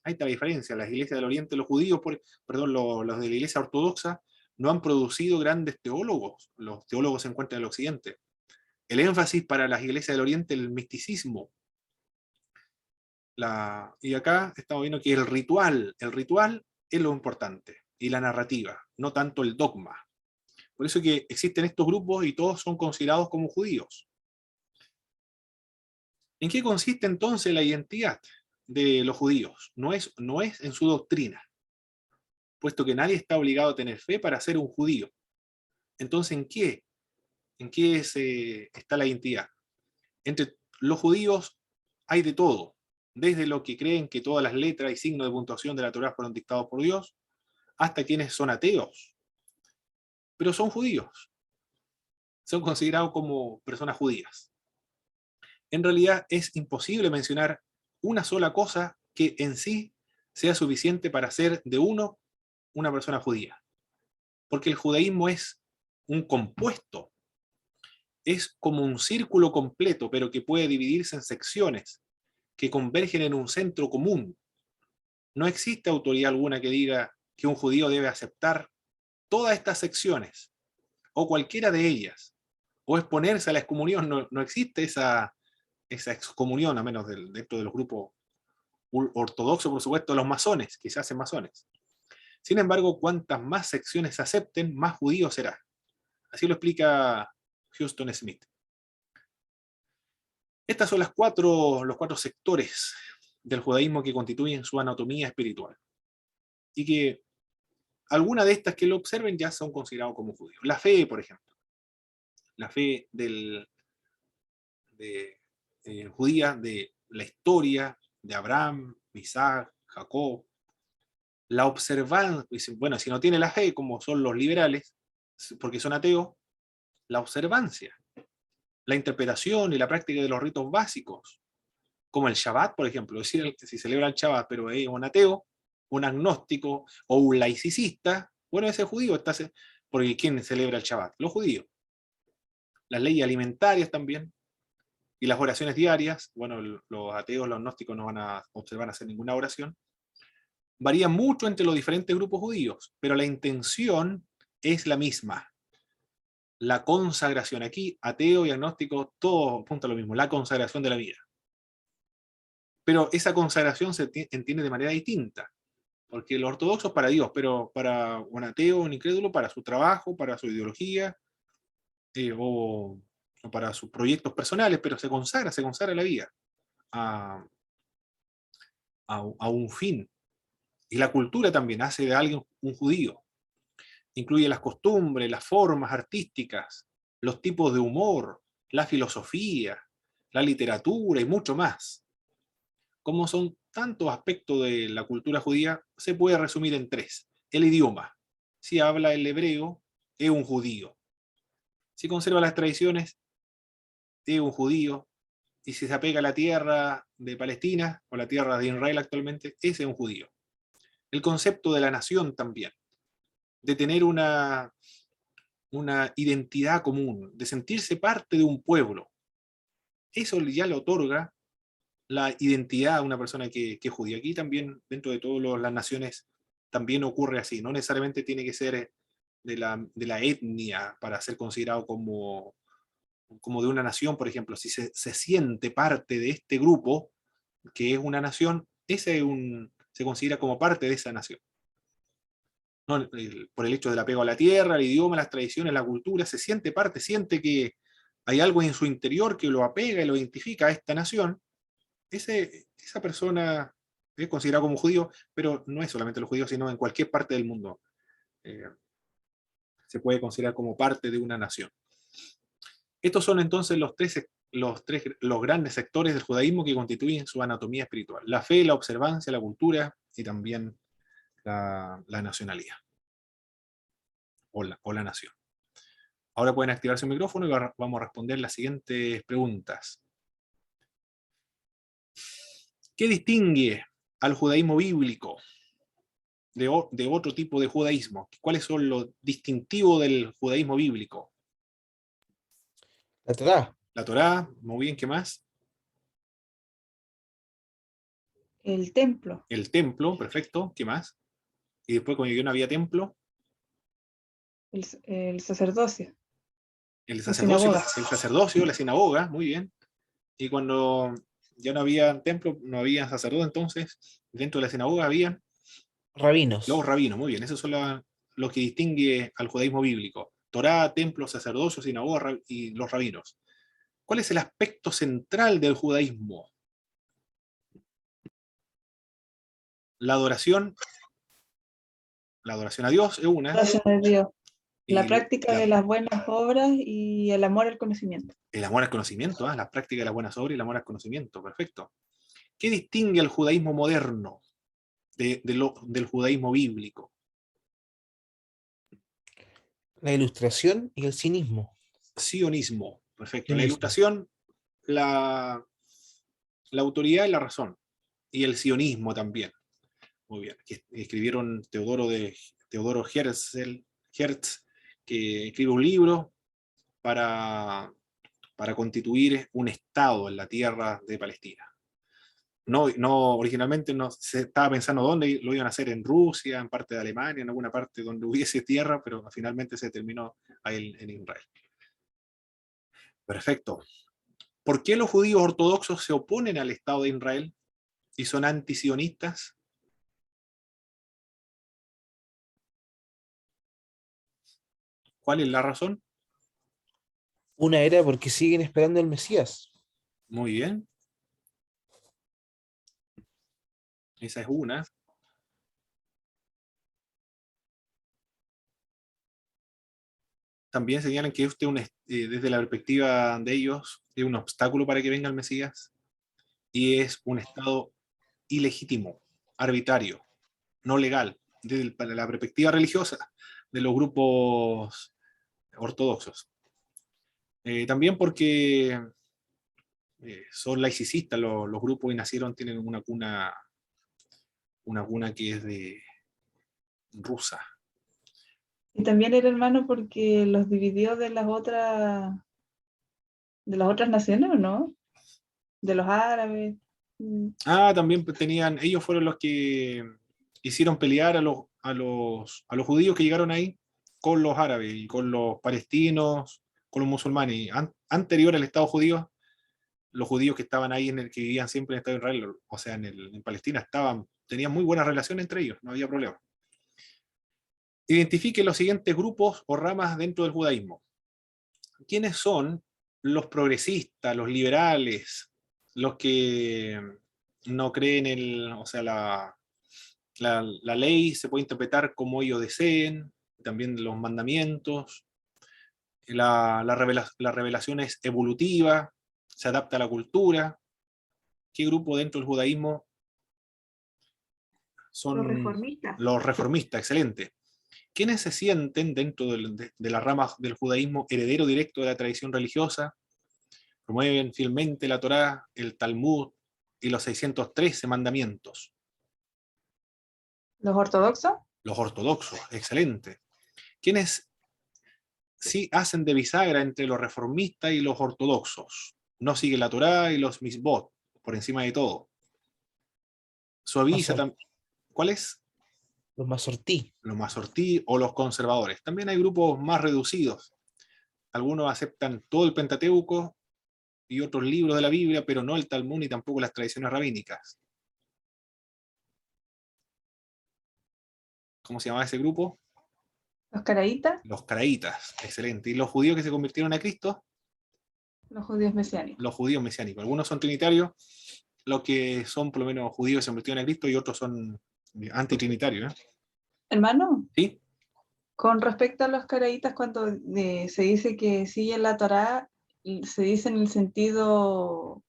Ahí está la diferencia. Las iglesias del Oriente, los judíos, los de la iglesia ortodoxa, no han producido grandes teólogos. Los teólogos se encuentran en el Occidente. El énfasis para las iglesias del Oriente es el misticismo. Y acá estamos viendo que el ritual es lo importante, y la narrativa, no tanto el dogma. Por eso que existen estos grupos y todos son considerados como judíos. ¿En qué consiste entonces la identidad de los judíos? No es en su doctrina, puesto que nadie está obligado a tener fe para ser un judío. Entonces, ¿en qué? ¿En qué está la identidad? Entre los judíos hay de todo, desde los que creen que todas las letras y signos de puntuación de la Torá fueron dictados por Dios, hasta quienes son ateos, pero son judíos, son considerados como personas judías. En realidad es imposible mencionar una sola cosa que en sí sea suficiente para hacer de uno una persona judía, porque el judaísmo es un compuesto, es como un círculo completo, pero que puede dividirse en secciones que convergen en un centro común. No existe autoridad alguna que diga que un judío debe aceptar todas estas secciones, o cualquiera de ellas, o exponerse a la excomunión. No existe esa excomunión, a menos dentro de los grupos ortodoxos, por supuesto, de los masones, que se hacen masones. Sin embargo, cuantas más secciones se acepten, más judío será. Así lo explica Huston Smith. Estas son los 4 sectores del judaísmo que constituyen su anatomía espiritual. Y que algunas de estas que lo observen ya son considerados como judíos. La fe, por ejemplo. La fe judía de la historia de Abraham, Isaac, Jacob. La observancia, bueno, si no tiene la fe, como son los liberales, porque son ateos, la observancia, la interpretación y la práctica de los ritos básicos, como el Shabbat, por ejemplo. Es decir, si celebra el Shabbat, pero es un ateo, un agnóstico o un laicista, bueno, ese judío, porque ¿quién celebra el Shabbat? Los judíos. Las leyes alimentarias también, y las oraciones diarias, bueno, los ateos, los agnósticos no van a observar hacer ninguna oración. Varía mucho entre los diferentes grupos judíos, pero la intención es la misma. La consagración. Aquí, ateo y agnóstico, todo apunta a lo mismo, la consagración de la vida. Pero esa consagración se entiende de manera distinta. Porque los ortodoxos para Dios, pero para un ateo, un incrédulo, para su trabajo, para su ideología, o para sus proyectos personales, pero se consagra la vida a, a un fin. Y la cultura también hace de alguien un judío. Incluye las costumbres, las formas artísticas, los tipos de humor, la filosofía, la literatura y mucho más. Como son tantos aspectos de la cultura judía, se puede resumir en tres. El idioma. Si habla el hebreo, es un judío. Si conserva las tradiciones, es un judío. Y si se apega a la tierra de Palestina o la tierra de Israel actualmente, ese es un judío. El concepto de la nación también, de tener una identidad común, de sentirse parte de un pueblo. Eso ya le otorga la identidad a una persona que es judía. Aquí también, dentro de todas las naciones, también ocurre así. No necesariamente tiene que ser de la etnia para ser considerado como de una nación, por ejemplo. Si se siente parte de este grupo, que es una nación, se considera como parte de esa nación. ¿No? Por el hecho del apego a la tierra, al idioma, las tradiciones, la cultura, se siente parte, siente que hay algo en su interior que lo apega y lo identifica a esta nación. Esa persona es considerada como judío, pero no es solamente los judíos, sino en cualquier parte del mundo. Eh, Se puede considerar como parte de una nación. Estos son entonces los grandes sectores del judaísmo que constituyen su anatomía espiritual: la fe, la observancia, la cultura y también la nacionalidad o la nación. Ahora pueden activar su micrófono y vamos a responder las siguientes preguntas. ¿Qué distingue al judaísmo bíblico de otro tipo de judaísmo? ¿Cuáles son los distintivos del judaísmo bíblico? La Torá. La Torá, muy bien, ¿qué más? El templo, El templo, perfecto, ¿qué más? Y después, cuando ya no había templo, el sacerdocio, el la sacerdocio, sinagoga. la sinagoga, muy bien. Y cuando ya no había templo, no había sacerdote, entonces dentro de la sinagoga había Rabinos. los rabinos, muy bien. Esos son los que distingue al judaísmo bíblico: Torá, templo, sacerdocio, sinagoga y los rabinos. ¿Cuál es el aspecto central del judaísmo? La adoración a Dios es una, Gracias a Dios. La y práctica de las buenas obras y el amor al conocimiento. el amor al conocimiento, la práctica de las buenas obras y el amor al conocimiento, perfecto. ¿Qué distingue al judaísmo moderno del judaísmo bíblico? La ilustración y el cinismo. Sionismo, perfecto. La Sionismo. ilustración, la, la autoridad y la razón, y el sionismo también. Muy bien. Que escribieron Teodoro Herz, que escribe un libro para constituir un Estado en la tierra de Palestina. No, originalmente no se estaba pensando dónde lo iban a hacer, en Rusia, en parte de Alemania, en alguna parte donde hubiese tierra, pero finalmente se terminó ahí en Israel. Perfecto. ¿Por qué los judíos ortodoxos se oponen al Estado de Israel y son antisionistas? ¿Cuál es la razón? Una era porque siguen esperando el Mesías. Muy bien. Esa es una. También señalan que desde la perspectiva de ellos, es un obstáculo para que venga el Mesías y es un Estado ilegítimo, arbitrario, no legal, para la perspectiva religiosa de los grupos ortodoxos. También porque son laicistas los grupos y tienen una cuna que es de rusa. Y también era hermano porque los dividió de las otras naciones, ¿o no? De los árabes. También ellos fueron los que hicieron pelear a los judíos que llegaron ahí con los árabes y con los palestinos, con los musulmanes. Y anterior al Estado judío, los judíos que estaban ahí, que vivían siempre en el Estado de Israel, o sea, en Palestina, estaban tenían muy buena relación entre ellos, no había problema. Identifique los siguientes grupos o ramas dentro del judaísmo. ¿Quiénes son los progresistas, los liberales, los que no creen o sea, la ley se puede interpretar como ellos deseen, también los mandamientos, la revelación es evolutiva, se adapta a la cultura? ¿Qué grupo dentro del judaísmo son Los reformistas. los reformistas? Excelente. ¿Quiénes se sienten dentro de las ramas del judaísmo heredero directo de la tradición religiosa? Promueven fielmente la Torá, el Talmud y los 613 mandamientos. Los ortodoxos. Los ortodoxos, excelente. ¿Quiénes sí hacen de bisagra entre los reformistas y los ortodoxos? No siguen la Torá y los misbot, por encima de todo. Suaviza también. ¿Cuáles? Los Masortí. Los masortí o los conservadores. También hay grupos más reducidos. Algunos aceptan todo el Pentateuco y otros libros de la Biblia, pero no el Talmud ni tampoco las tradiciones rabínicas. ¿Cómo se llamaba ese grupo? Los caraítas. Los caraítas, excelente. ¿Y los judíos que se convirtieron a Cristo? Los judíos mesiánicos. Los judíos mesiánicos. Algunos son trinitarios, los que son por lo menos judíos que se convirtieron a Cristo, y otros son antitrinitarios. Hermano, ¿Sí? con respecto a los caraítas, cuando se dice que siguen la Torá, ¿se dice en el sentido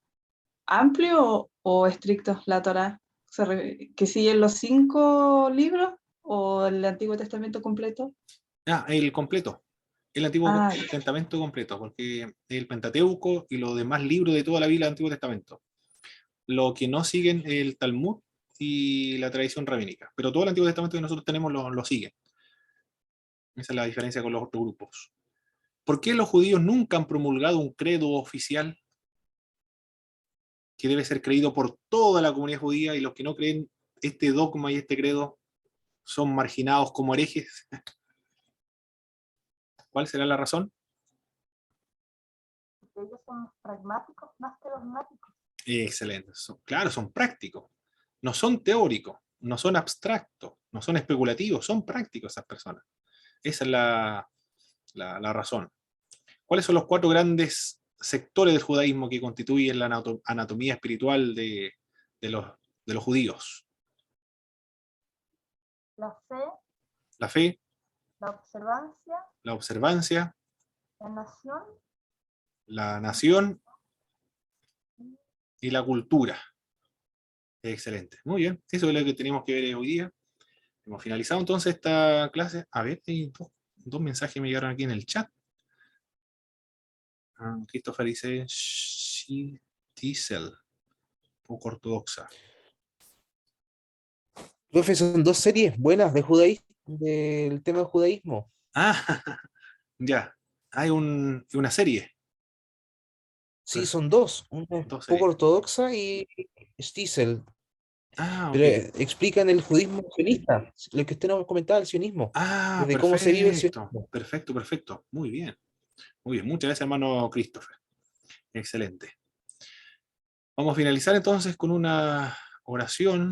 amplio o estricto la Torá? ¿Que siguen los 5 libros o el Antiguo Testamento completo? El completo. El Antiguo Ah, Testamento completo, porque el Pentateuco y los demás libros de toda la Biblia del Antiguo Testamento. Lo que no siguen es el Talmud y la tradición rabínica, pero todo el Antiguo Testamento que nosotros tenemos lo siguen. Esa es la diferencia con los otros grupos. ¿Por qué los judíos nunca han promulgado un credo oficial que debe ser creído por toda la comunidad judía, y los que no creen este dogma y este credo son marginados como herejes? ¿Cuál será la razón? Porque ellos son pragmáticos más que dogmáticos. Excelente. Claro, son prácticos. No son teóricos, no son abstractos, no son especulativos, son prácticos esas personas. Esa es la razón. ¿Cuáles son los 4 grandes sectores del judaísmo que constituyen la anatomía espiritual de los judíos? La fe, La fe, la observancia, la observancia, la nación y la cultura. Excelente. Muy bien. Eso es lo que tenemos que ver hoy día. Hemos finalizado entonces esta clase. A ver, hay dos mensajes me llegaron aquí en el chat. Christopher dice Diesel, poco ortodoxa. Profe, son 2 series buenas de judaísmo, del tema del judaísmo. Ya. Hay una serie. Sí, son 2. Una es 2 poco series. ortodoxa y Stiesel. Ok. Pero explican el judaísmo sionista, lo que usted nos comentaba, el sionismo, desde cómo se vive el Perfecto. sionismo. Perfecto. Muy bien. Muy bien. Muchas gracias, hermano Christopher. Excelente. Vamos a finalizar entonces con una oración